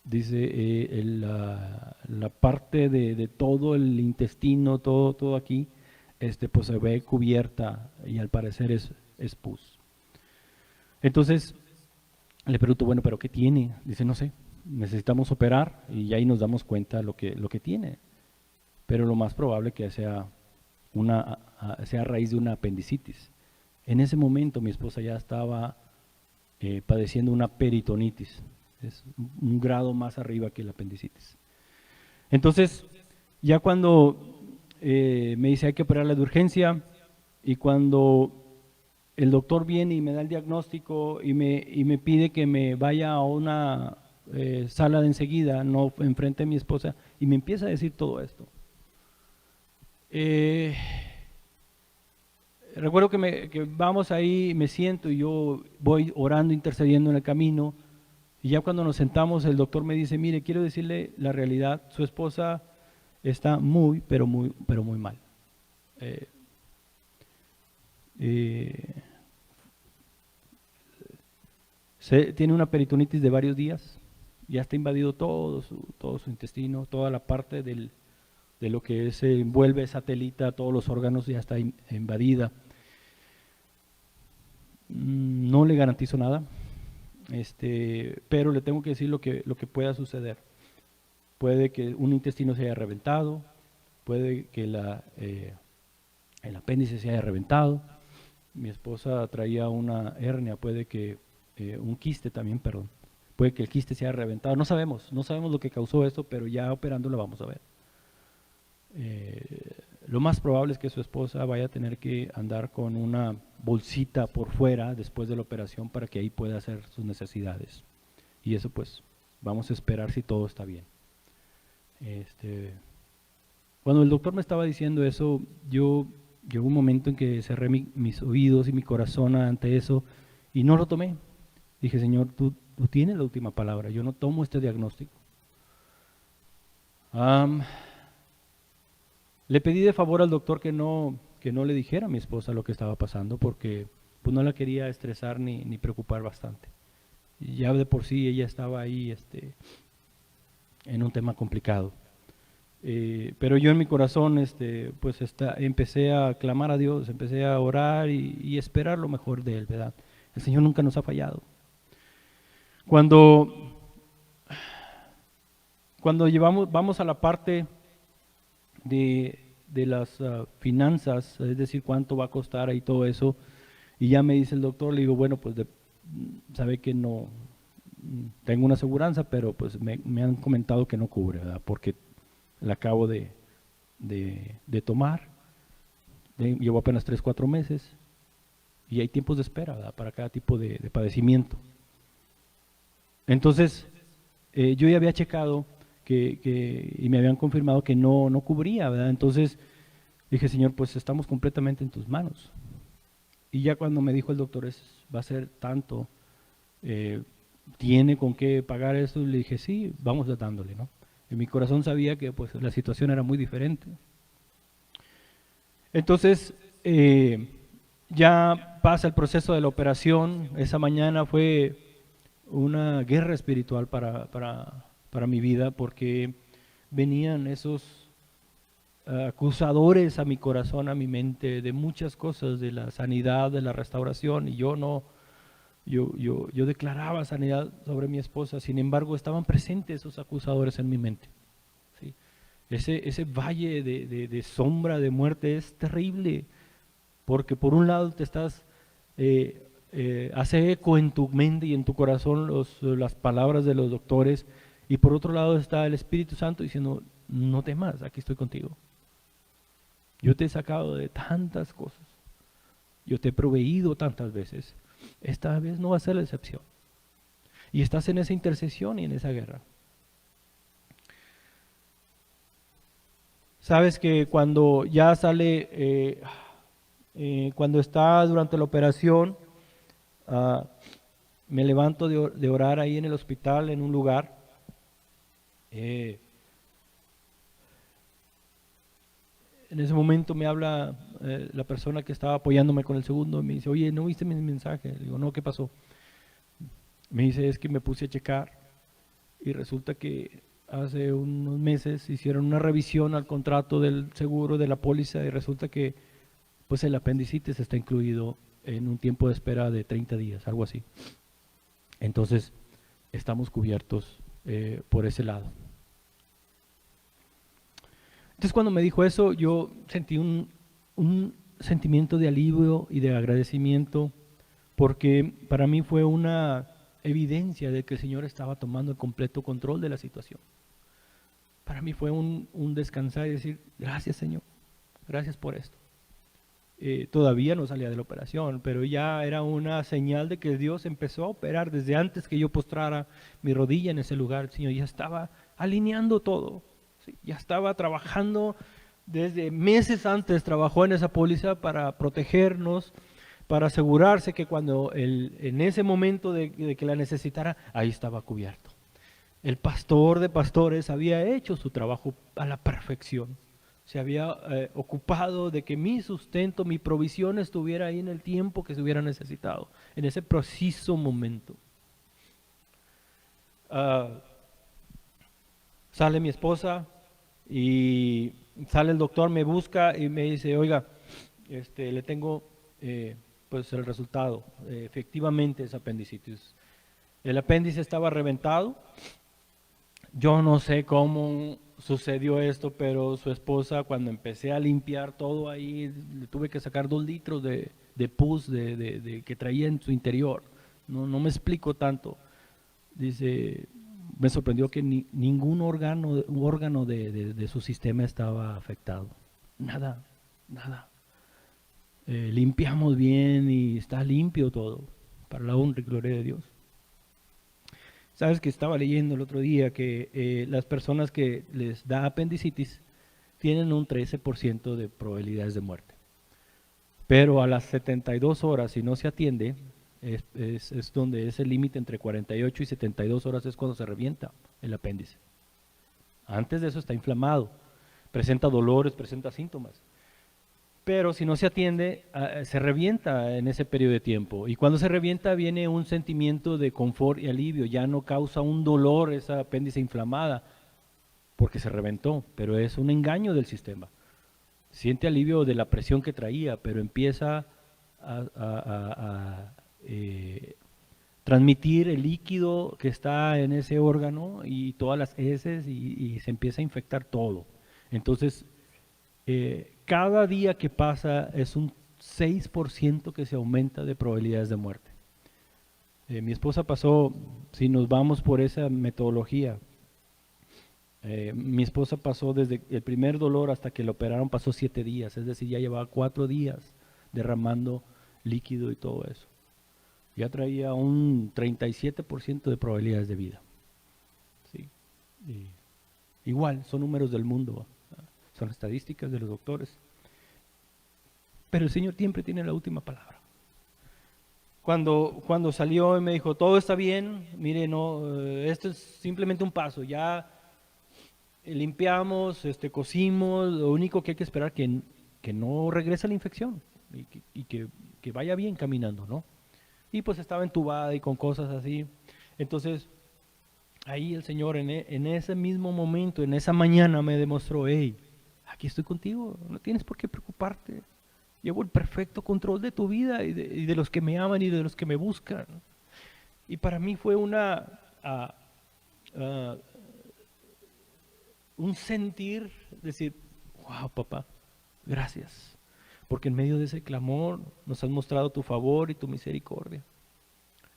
Dice, la parte de todo el intestino, todo aquí, pues se ve cubierta y al parecer es pus. Entonces le pregunto, bueno, ¿pero qué tiene? Dice, no sé, necesitamos operar y ahí nos damos cuenta lo que tiene. Pero lo más probable que sea a raíz de una apendicitis. En ese momento mi esposa ya estaba padeciendo una peritonitis, es un grado más arriba que la apendicitis. Entonces, ya cuando me dice hay que operarla de urgencia, y cuando el doctor viene y me da el diagnóstico y me pide que me vaya a una sala de enseguida, no enfrente de mi esposa, y me empieza a decir todo esto. Recuerdo que vamos ahí, me siento y yo voy orando, intercediendo en el camino, y ya cuando nos sentamos el doctor me dice, mire, quiero decirle la realidad, su esposa está muy, pero muy mal. Tiene una peritonitis de varios días, ya está invadido todo su intestino, toda la parte de lo que envuelve esa telita, todos los órganos ya está invadida. No le garantizo nada, pero le tengo que decir lo que pueda suceder. Puede que un intestino se haya reventado, puede que el apéndice se haya reventado. Mi esposa traía una hernia, puede que un quiste también, perdón. Puede que el quiste se haya reventado. No sabemos lo que causó esto, pero ya operando lo vamos a ver. Lo más probable es que su esposa vaya a tener que andar con una bolsita por fuera después de la operación para que ahí pueda hacer sus necesidades. Y eso pues vamos a esperar si todo está bien. Cuando el doctor me estaba diciendo eso, llegó un momento en que cerré mis oídos y mi corazón ante eso y no lo tomé. Dije, Señor, tú tienes la última palabra, yo no tomo este diagnóstico. Le pedí de favor al doctor que no le dijera a mi esposa lo que estaba pasando, porque pues no la quería estresar ni preocupar bastante. Y ya de por sí ella estaba ahí en un tema complicado. Pero yo en mi corazón pues empecé a clamar a Dios, empecé a orar y esperar lo mejor de Él, ¿verdad? El Señor nunca nos ha fallado. Cuando vamos a la parte de las finanzas, es decir, cuánto va a costar y todo eso, y ya me dice el doctor, le digo, bueno, pues sabe que no, tengo una aseguranza, pero pues me han comentado que no cubre, ¿verdad? Porque la acabo de tomar, llevo apenas 3-4 meses, y hay tiempos de espera, ¿verdad? Para cada tipo de padecimiento. Entonces, yo ya había checado y me habían confirmado que no cubría, ¿verdad? Entonces, Dije, Señor, pues estamos completamente en tus manos. Y ya cuando me dijo el doctor, va a ser tanto, ¿tiene con qué pagar eso? Le dije, sí, vamos dándole, ¿no? En mi corazón sabía que pues la situación era muy diferente. Entonces, ya pasa el proceso de la operación. Esa mañana fue una guerra espiritual para mi vida, porque venían esos acusadores a mi corazón, a mi mente, de muchas cosas, de la sanidad, de la restauración, y yo no, yo declaraba sanidad sobre mi esposa. Sin embargo, estaban presentes esos acusadores en mi mente, ¿sí? Ese valle de sombra, de muerte es terrible, porque por un lado te estás, hace eco en tu mente y en tu corazón las palabras de los doctores, y por otro lado está el Espíritu Santo diciendo, no temas, aquí estoy contigo. Yo te he sacado de tantas cosas, yo te he proveído tantas veces, esta vez no va a ser la excepción. Y estás en esa intercesión y en esa guerra. Sabes que cuando ya sale, cuando está durante la operación, me levanto de orar ahí en el hospital, en un lugar. En ese momento me habla la persona que estaba apoyándome con el segundo y me dice, oye, ¿no viste mi mensaje? Le digo, no, ¿qué pasó? Me dice, es que me puse a checar y resulta que hace unos meses hicieron una revisión al contrato del seguro de la póliza y resulta que pues el apendicitis está incluido en un tiempo de espera de 30 días, algo así. Entonces, estamos cubiertos por ese lado. Entonces, cuando me dijo eso, yo sentí un sentimiento de alivio y de agradecimiento, porque para mí fue una evidencia de que el Señor estaba tomando el completo control de la situación. Para mí fue un descansar y decir, gracias Señor, gracias por esto. Todavía no salía de la operación, pero ya era una señal de que Dios empezó a operar desde antes que yo postrara mi rodilla en ese lugar. El Señor ya estaba alineando todo, ¿sí? Ya estaba trabajando desde meses antes, trabajó en esa póliza para protegernos, para asegurarse que cuando en ese momento de que la necesitara, ahí estaba cubierto. El pastor de pastores había hecho su trabajo a la perfección. Se había ocupado de que mi sustento, mi provisión estuviera ahí en el tiempo que se hubiera necesitado, en ese preciso momento. Sale mi esposa y sale el doctor, me busca y me dice, oiga, le tengo pues el resultado. Efectivamente es apendicitis. El apéndice estaba reventado. Yo no sé cómo sucedió esto, pero su esposa, cuando empecé a limpiar todo ahí, le tuve que sacar 2 litros de pus que traía en su interior. No me explico tanto. Dice, me sorprendió que ningún órgano de su sistema estaba afectado. Nada, nada. Limpiamos bien y está limpio todo, para la honra y gloria de Dios. Sabes que estaba leyendo el otro día que las personas que les da apendicitis tienen un 13% de probabilidades de muerte. Pero a las 72 horas, si no se atiende, es donde es el límite entre 48 y 72 horas, es cuando se revienta el apéndice. Antes de eso está inflamado, presenta dolores, presenta síntomas. Pero si no se atiende, se revienta en ese periodo de tiempo. Y cuando se revienta viene un sentimiento de confort y alivio, ya no causa un dolor esa apéndice inflamada, porque se reventó, pero es un engaño del sistema. Siente alivio de la presión que traía, pero empieza a transmitir el líquido que está en ese órgano y todas las heces y se empieza a infectar todo. Entonces, cada día que pasa es un 6% que se aumenta de probabilidades de muerte. Mi esposa pasó, si nos vamos por esa metodología, mi esposa pasó desde el primer dolor hasta que la operaron, pasó 7 días, es decir, ya llevaba 4 días derramando líquido y todo eso. Ya traía un 37% de probabilidades de vida. ¿Sí? Igual, son números del mundo, son estadísticas de los doctores. pero el Señor siempre tiene la última palabra. Cuando salió y me dijo, todo está bien, mire, no, esto es simplemente un paso, ya limpiamos, cosimos, lo único que hay que esperar que no regrese la infección y que vaya bien caminando, ¿no? Y pues estaba entubada y con cosas así. Entonces, ahí el Señor en ese mismo momento, en esa mañana me demostró, hey, aquí estoy contigo, no tienes por qué preocuparte. Llevo el perfecto control de tu vida y de los que me aman y de los que me buscan. Y para mí fue ah, un sentir, decir, wow, papá, gracias. Porque en medio de ese clamor nos has mostrado tu favor y tu misericordia.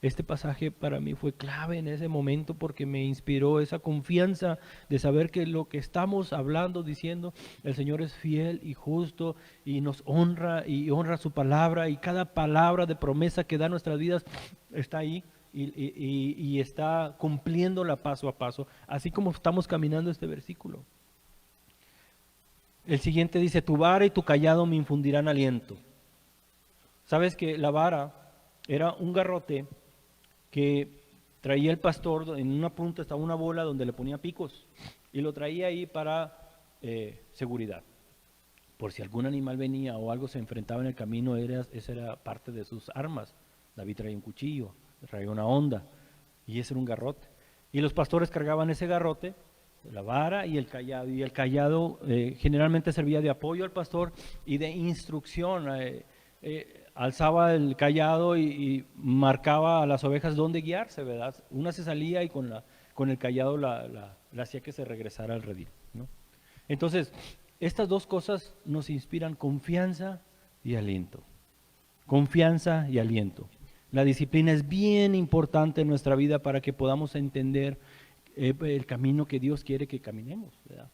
Este pasaje para mí fue clave en ese momento porque me inspiró esa confianza de saber que lo que estamos hablando, diciendo, el Señor es fiel y justo y nos honra y honra su palabra, y cada palabra de promesa que da a nuestras vidas está ahí y está cumpliéndola paso a paso, así como estamos caminando este versículo. El siguiente dice, tu vara y tu cayado me infundirán aliento. Sabes que la vara era un garrote que traía el pastor, en una punta estaba una bola donde le ponía picos y lo traía ahí para seguridad. Por si algún animal venía o algo se enfrentaba en el camino, esa era parte de sus armas. David traía un cuchillo, traía una honda y ese era un garrote. Y los pastores cargaban ese garrote, la vara y el callado generalmente servía de apoyo al pastor y de instrucción. Alzaba el cayado y marcaba a las ovejas dónde guiarse, ¿verdad? Una se salía y con el callado la hacía que se regresara al redil, ¿no? Entonces, estas dos cosas nos inspiran confianza y aliento. Confianza y aliento. La disciplina es bien importante en nuestra vida para que podamos entender el camino que Dios quiere que caminemos, ¿verdad?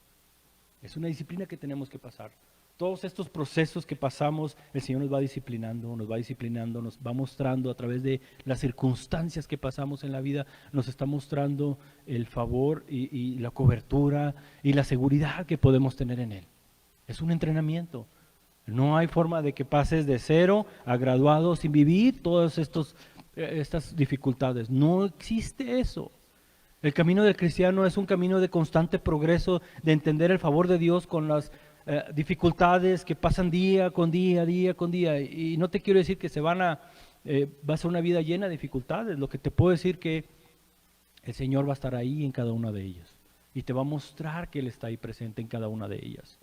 Es una disciplina que tenemos que pasar. Todos estos procesos que pasamos, el Señor nos va disciplinando, nos va mostrando a través de las circunstancias que pasamos en la vida, nos está mostrando el favor y la cobertura y la seguridad que podemos tener en Él. Es un entrenamiento. No hay forma de que pases de 0 a graduado sin vivir todas estas dificultades. No existe eso. El camino del cristiano es un camino de constante progreso, de entender el favor de Dios con las dificultades que pasan día con día, día con día. Y no te quiero decir que va a ser una vida llena de dificultades. Lo que te puedo decir que el Señor va a estar ahí en cada una de ellas. Y te va a mostrar que Él está ahí presente en cada una de ellas.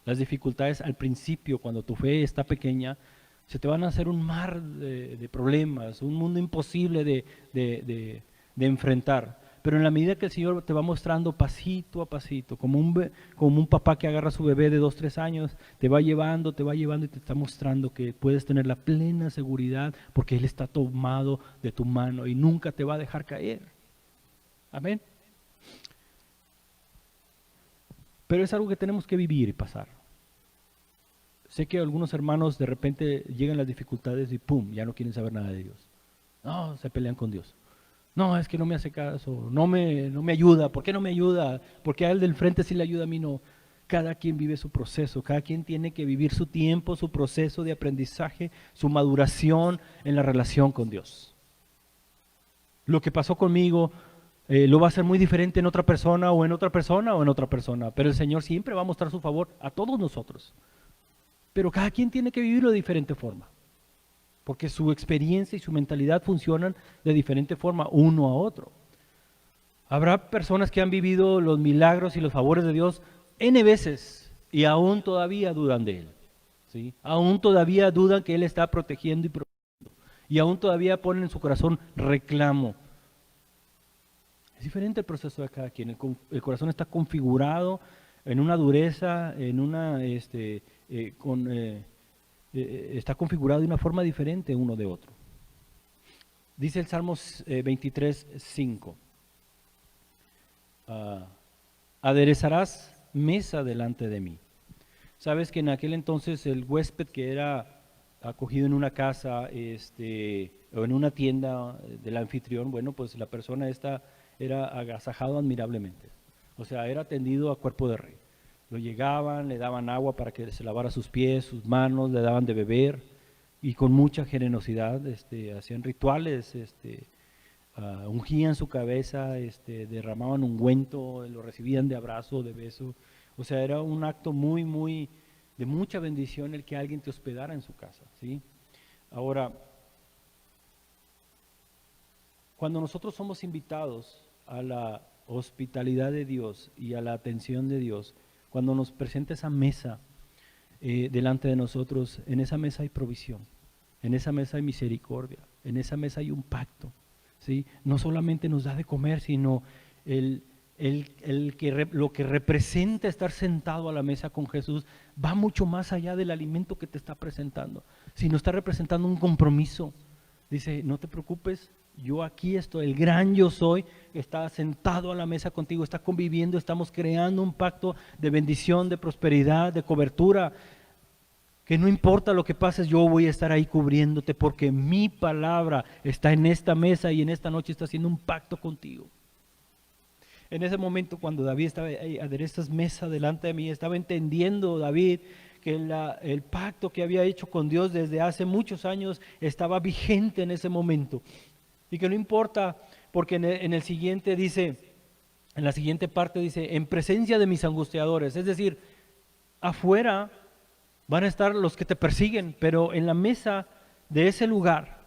Las dificultades al principio, cuando tu fe está pequeña, se te van a hacer un mar de problemas, un mundo imposible de enfrentar. Pero en la medida que el Señor te va mostrando pasito a pasito, como un papá que agarra a su bebé de 2, 3 años, te va llevando y te está mostrando que puedes tener la plena seguridad porque Él está tomado de tu mano y nunca te va a dejar caer. Amén. Pero es algo que tenemos que vivir y pasar. Sé que algunos hermanos de repente llegan las dificultades y ¡pum!, ya no quieren saber nada de Dios. No, se pelean con Dios. No, es que no me hace caso, no me ayuda. ¿Por qué no me ayuda? Porque a él del frente sí le ayuda, a mí no. Cada quien vive su proceso, cada quien tiene que vivir su tiempo, su proceso de aprendizaje, su maduración en la relación con Dios. Lo que pasó conmigo lo va a hacer muy diferente en otra persona o en otra persona o en otra persona, pero el Señor siempre va a mostrar su favor a todos nosotros. Pero cada quien tiene que vivirlo de diferente forma, porque su experiencia y su mentalidad funcionan de diferente forma uno a otro. Habrá personas que han vivido los milagros y los favores de Dios N veces y aún todavía dudan de Él, ¿sí? Aún todavía dudan que Él está protegiendo y protegiendo, y aún todavía ponen en su corazón reclamo. Es diferente el proceso de cada quien. El corazón está configurado en una dureza, en una está configurado de una forma diferente uno de otro. Dice el Salmos 23:5. Aderezarás mesa delante de mí. Sabes que en aquel entonces el huésped que era acogido en una casa o en una tienda del anfitrión, bueno, pues la persona esta era agasajado admirablemente. O sea, era atendido a cuerpo de rey. Lo llegaban, le daban agua para que se lavara sus pies, sus manos, le daban de beber y con mucha generosidad hacían rituales, ungían su cabeza, derramaban ungüento, lo recibían de abrazo, de beso. O sea, era un acto muy, muy de mucha bendición el que alguien te hospedara en su casa, ¿sí? Ahora, cuando nosotros somos invitados a la hospitalidad de Dios y a la atención de Dios, cuando nos presenta esa mesa delante de nosotros, en esa mesa hay provisión, en esa mesa hay misericordia, en esa mesa hay un pacto, ¿sí? No solamente nos da de comer, sino lo que representa estar sentado a la mesa con Jesús va mucho más allá del alimento que te está presentando, sino está representando un compromiso. Dice, no te preocupes, yo aquí estoy, el gran yo soy, está sentado a la mesa contigo, está conviviendo, estamos creando un pacto de bendición, de prosperidad, de cobertura, que no importa lo que pases, yo voy a estar ahí cubriéndote porque mi palabra está en esta mesa y en esta noche está haciendo un pacto contigo. En ese momento cuando David estaba aderezas mesa delante de mí, estaba entendiendo David que el pacto que había hecho con Dios desde hace muchos años estaba vigente en ese momento. Y que no importa, porque en el siguiente dice, en la siguiente parte dice, en presencia de mis angustiadores, es decir, afuera van a estar los que te persiguen, pero en la mesa de ese lugar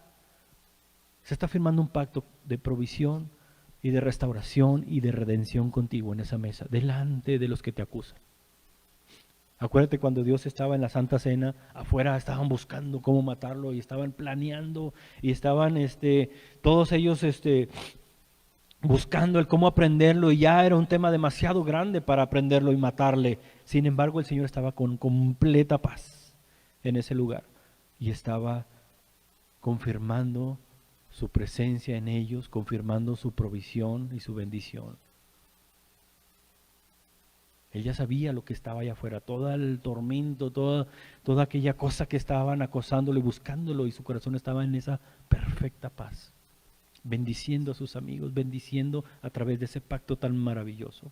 se está firmando un pacto de provisión y de restauración y de redención contigo en esa mesa, delante de los que te acusan. Acuérdate cuando Dios estaba en la Santa Cena, afuera estaban buscando cómo matarlo y estaban planeando y estaban todos ellos buscando el cómo aprenderlo y ya era un tema demasiado grande para aprenderlo y matarle. Sin embargo, el Señor estaba con completa paz en ese lugar y estaba confirmando su presencia en ellos, confirmando su provisión y su bendición. Él ya sabía lo que estaba allá afuera, todo el tormento, toda aquella cosa que estaban acosándolo y buscándolo, y su corazón estaba en esa perfecta paz, bendiciendo a sus amigos, bendiciendo a través de ese pacto tan maravilloso.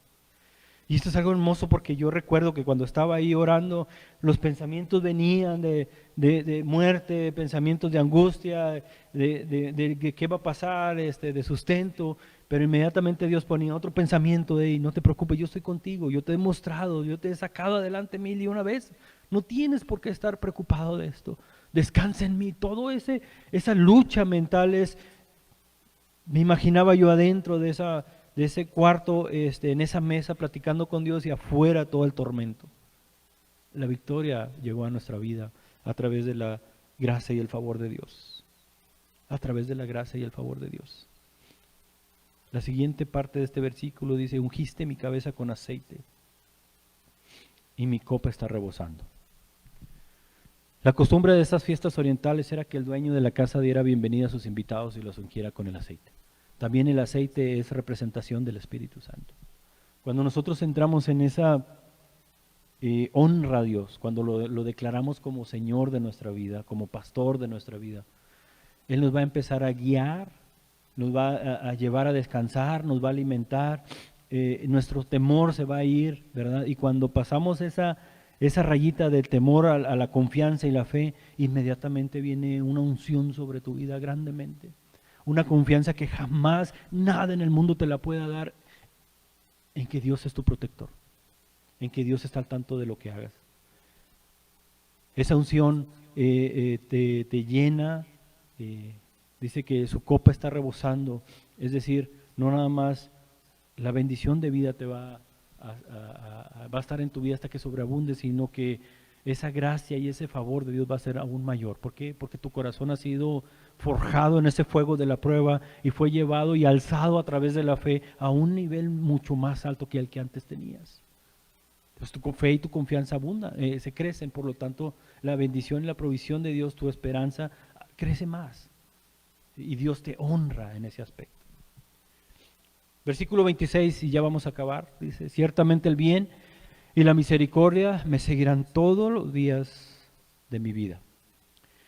Y esto es algo hermoso porque yo recuerdo que cuando estaba ahí orando, los pensamientos venían de muerte, pensamientos de angustia, de qué va a pasar, de sustento, pero inmediatamente Dios ponía otro pensamiento de, no te preocupes, yo estoy contigo, yo te he mostrado, yo te he sacado adelante 1001 vez, no tienes por qué estar preocupado de esto, descansa en mí. Todo esa lucha mental me imaginaba yo adentro de ese cuarto, en esa mesa platicando con Dios y afuera todo el tormento. La victoria llegó a nuestra vida a través de la gracia y el favor de Dios. A través de la gracia y el favor de Dios. La siguiente parte de este versículo dice, ungiste mi cabeza con aceite y mi copa está rebosando. La costumbre de estas fiestas orientales era que el dueño de la casa diera bienvenida a sus invitados y los ungiera con el aceite. También el aceite es representación del Espíritu Santo. Cuando nosotros entramos en esa honra a Dios, cuando lo declaramos como Señor de nuestra vida, como Pastor de nuestra vida, Él nos va a empezar a guiar, nos va a llevar a descansar, nos va a alimentar, nuestro temor se va a ir, ¿verdad? Y cuando pasamos esa rayita del temor a la confianza y la fe, inmediatamente viene una unción sobre tu vida grandemente. Una confianza que jamás nada en el mundo te la pueda dar, en que Dios es tu protector, en que Dios está al tanto de lo que hagas. Esa unción te llena, dice que su copa está rebosando, es decir, no nada más la bendición de vida te va a estar en tu vida hasta que sobreabunde, sino que esa gracia y ese favor de Dios va a ser aún mayor. ¿Por qué? Porque tu corazón ha sido forjado en ese fuego de la prueba y fue llevado y alzado a través de la fe a un nivel mucho más alto que el que antes tenías. Pues tu fe y tu confianza abundan, se crecen, por lo tanto la bendición y la provisión de Dios, tu esperanza crece más y Dios te honra en ese aspecto. Versículo 26, y ya vamos a acabar, dice, ciertamente el bien y la misericordia me seguirán todos los días de mi vida.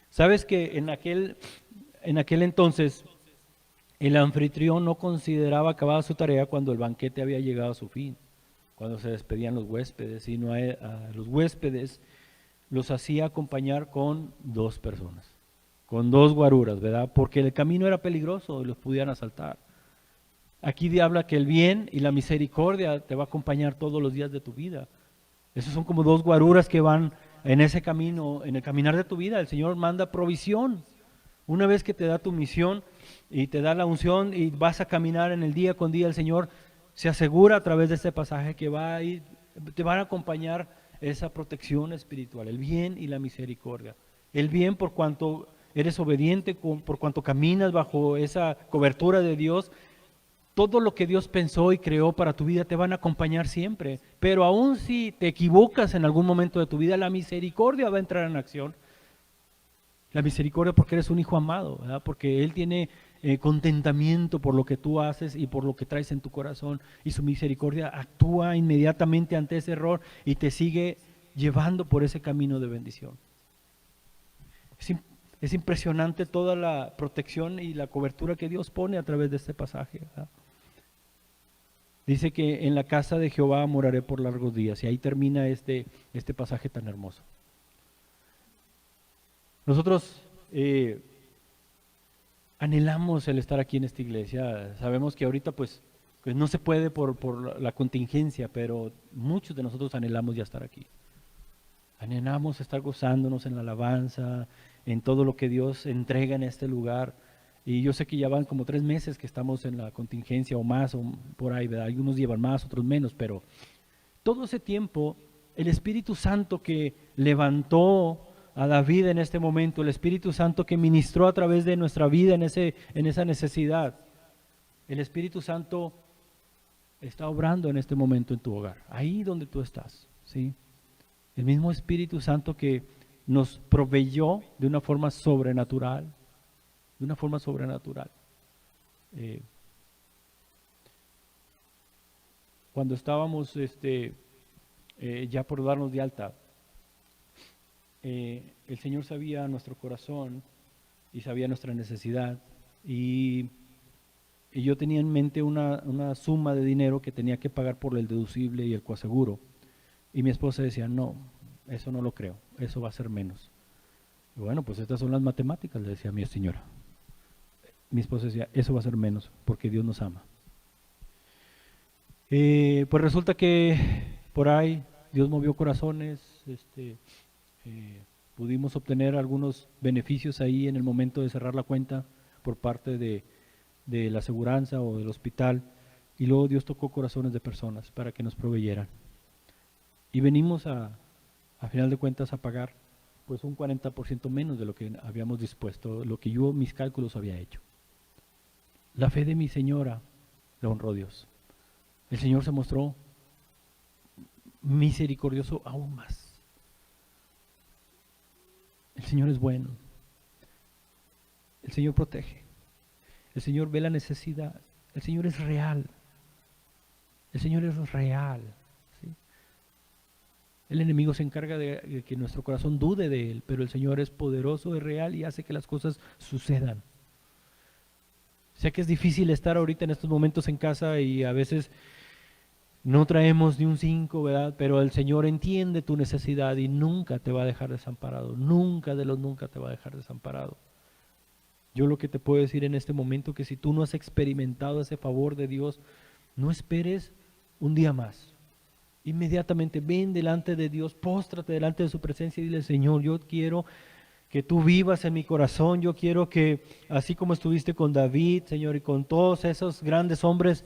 ¿Sabes que en aquel entonces el anfitrión no consideraba acabada su tarea cuando el banquete había llegado a su fin? cuando se despedían los huéspedes, y no a los huéspedes los hacía acompañar con 2 personas, con 2 guaruras, ¿verdad? Porque el camino era peligroso y los podían asaltar. Aquí habla que el bien y la misericordia te va a acompañar todos los días de tu vida. Esos son como 2 guaruras que van en ese camino, en el caminar de tu vida. El Señor manda provisión. Una vez que te da tu misión y te da la unción y vas a caminar en el día con día, el Señor se asegura a través de este pasaje que va a ir, te van a acompañar esa protección espiritual, el bien y la misericordia. El bien por cuanto eres obediente, por cuanto caminas bajo esa cobertura de Dios. Todo lo que Dios pensó y creó para tu vida te van a acompañar siempre. Pero aun si te equivocas en algún momento de tu vida, la misericordia va a entrar en acción. La misericordia porque eres un hijo amado, ¿verdad? Porque Él tiene contentamiento por lo que tú haces y por lo que traes en tu corazón. Y su misericordia actúa inmediatamente ante ese error y te sigue llevando por ese camino de bendición. Es impresionante toda la protección y la cobertura que Dios pone a través de este pasaje, ¿verdad? Dice que en la casa de Jehová moraré por largos días, y ahí termina este pasaje tan hermoso. Nosotros anhelamos el estar aquí en esta iglesia. Sabemos que ahorita pues no se puede por la contingencia, pero muchos de nosotros anhelamos ya estar aquí. Anhelamos estar gozándonos en la alabanza, en todo lo que Dios entrega en este lugar. Y yo sé que ya van como 3 meses que estamos en la contingencia o más, o por ahí, ¿verdad? Algunos llevan más, otros menos, pero todo ese tiempo el Espíritu Santo que levantó a David en este momento, el Espíritu Santo que ministró a través de nuestra vida en esa necesidad, el Espíritu Santo está obrando en este momento en tu hogar, ahí donde tú estás, ¿sí? El mismo Espíritu Santo que nos proveyó de una forma sobrenatural, cuando estábamos ya por darnos de alta, el Señor sabía nuestro corazón y sabía nuestra necesidad, y yo tenía en mente una suma de dinero que tenía que pagar por el deducible y el coaseguro, y mi esposa decía, no, eso no lo creo, eso va a ser menos. Y bueno, pues estas son las matemáticas, le decía a mi señora. Mi esposa decía, eso va a ser menos, porque Dios nos ama. Pues resulta que por ahí Dios movió corazones, pudimos obtener algunos beneficios ahí en el momento de cerrar la cuenta por parte de la aseguranza o del hospital, y luego Dios tocó corazones de personas para que nos proveyeran. Y venimos a final de cuentas a pagar pues un 40% menos de lo que habíamos dispuesto, lo que yo mis cálculos había hecho. La fe de mi señora le honró Dios. El Señor se mostró misericordioso aún más. El Señor es bueno. El Señor protege. El Señor ve la necesidad. El Señor es real. El Señor es real. ¿Sí? El enemigo se encarga de que nuestro corazón dude de Él, pero el Señor es poderoso, es real y hace que las cosas sucedan. Sé que es difícil estar ahorita en estos momentos en casa y a veces no traemos ni un 5, ¿verdad? Pero el Señor entiende tu necesidad y nunca te va a dejar desamparado. Nunca de los nunca te va a dejar desamparado. Yo lo que te puedo decir en este momento que si tú no has experimentado ese favor de Dios, no esperes un día más. Inmediatamente ven delante de Dios, póstrate delante de su presencia y dile, Señor, yo quiero que tú vivas en mi corazón, yo quiero que así como estuviste con David, Señor, y con todos esos grandes hombres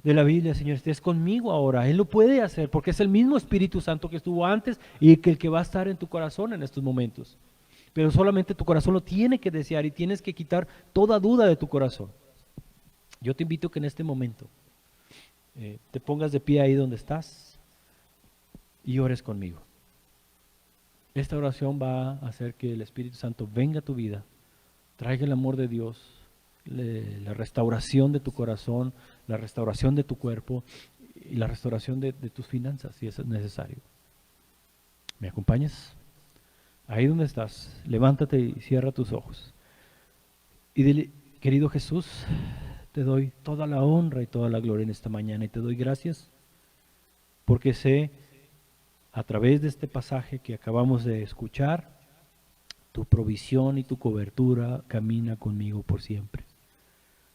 de la Biblia, Señor, estés conmigo ahora. Él lo puede hacer porque es el mismo Espíritu Santo que estuvo antes y que el que va a estar en tu corazón en estos momentos. Pero solamente tu corazón lo tiene que desear y tienes que quitar toda duda de tu corazón. Yo te invito que en este momento te pongas de pie ahí donde estás y ores conmigo. Esta oración va a hacer que el Espíritu Santo venga a tu vida, traiga el amor de Dios, la restauración de tu corazón, la restauración de tu cuerpo y la restauración de tus finanzas, si eso es necesario. ¿Me acompañas? Ahí donde estás, levántate y cierra tus ojos. Y dile, querido Jesús, te doy toda la honra y toda la gloria en esta mañana y te doy gracias porque sé, a través de este pasaje que acabamos de escuchar, tu provisión y tu cobertura camina conmigo por siempre.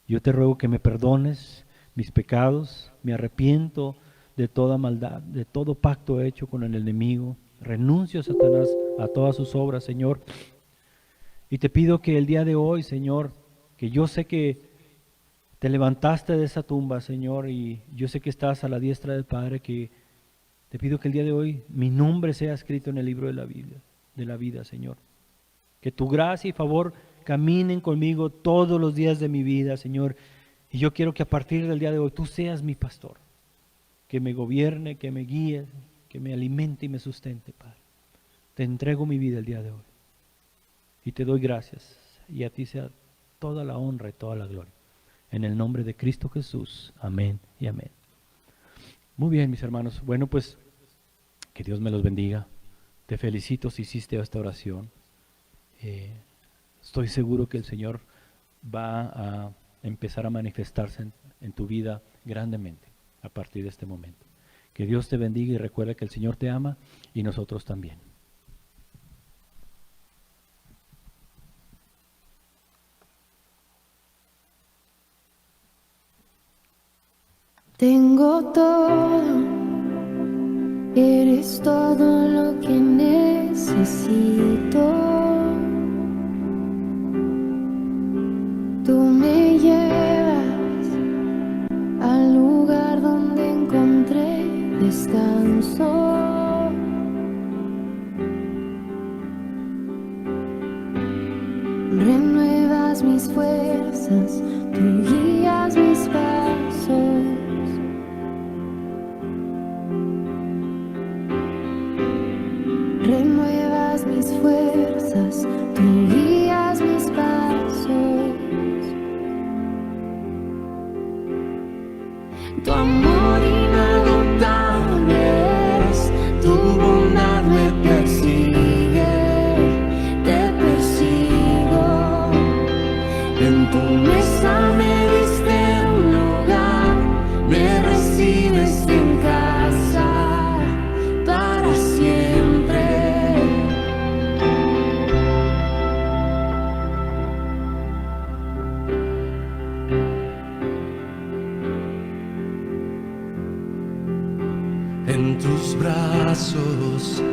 Yo te ruego que me perdones mis pecados, me arrepiento de toda maldad, de todo pacto hecho con el enemigo. Renuncio, Satanás, a todas sus obras, Señor. Y te pido que el día de hoy, Señor, que yo sé que te levantaste de esa tumba, Señor, y yo sé que estás a la diestra del Padre, que te pido que el día de hoy mi nombre sea escrito en el libro de la vida, Señor. Que tu gracia y favor caminen conmigo todos los días de mi vida, Señor. Y yo quiero que a partir del día de hoy tú seas mi pastor, que me gobierne, que me guíe, que me alimente y me sustente, Padre. Te entrego mi vida el día de hoy y te doy gracias, y a ti sea toda la honra y toda la gloria. En el nombre de Cristo Jesús. Amén y amén. Muy bien, mis hermanos. Bueno, pues que Dios me los bendiga. Te felicito si hiciste esta oración. Estoy seguro que el Señor va a empezar a manifestarse en tu vida grandemente a partir de este momento. Que Dios te bendiga y recuerda que el Señor te ama y nosotros también. Tengo todo, eres todo lo que necesito. Tú me llevas al lugar donde encontré descanso. Renuevas mis fuerzas, tú guías mis pasos. Renuevas mis fuerzas, tú guías mis pasos. Tu amor inagotable es, tu bondad me persigue, te persigo. En tu mesa me diste un lugar, me recibes en casa para siempre. En tus brazos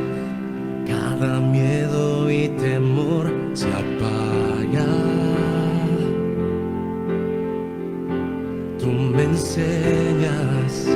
cada miedo y temor se apaga. Tú me enseñas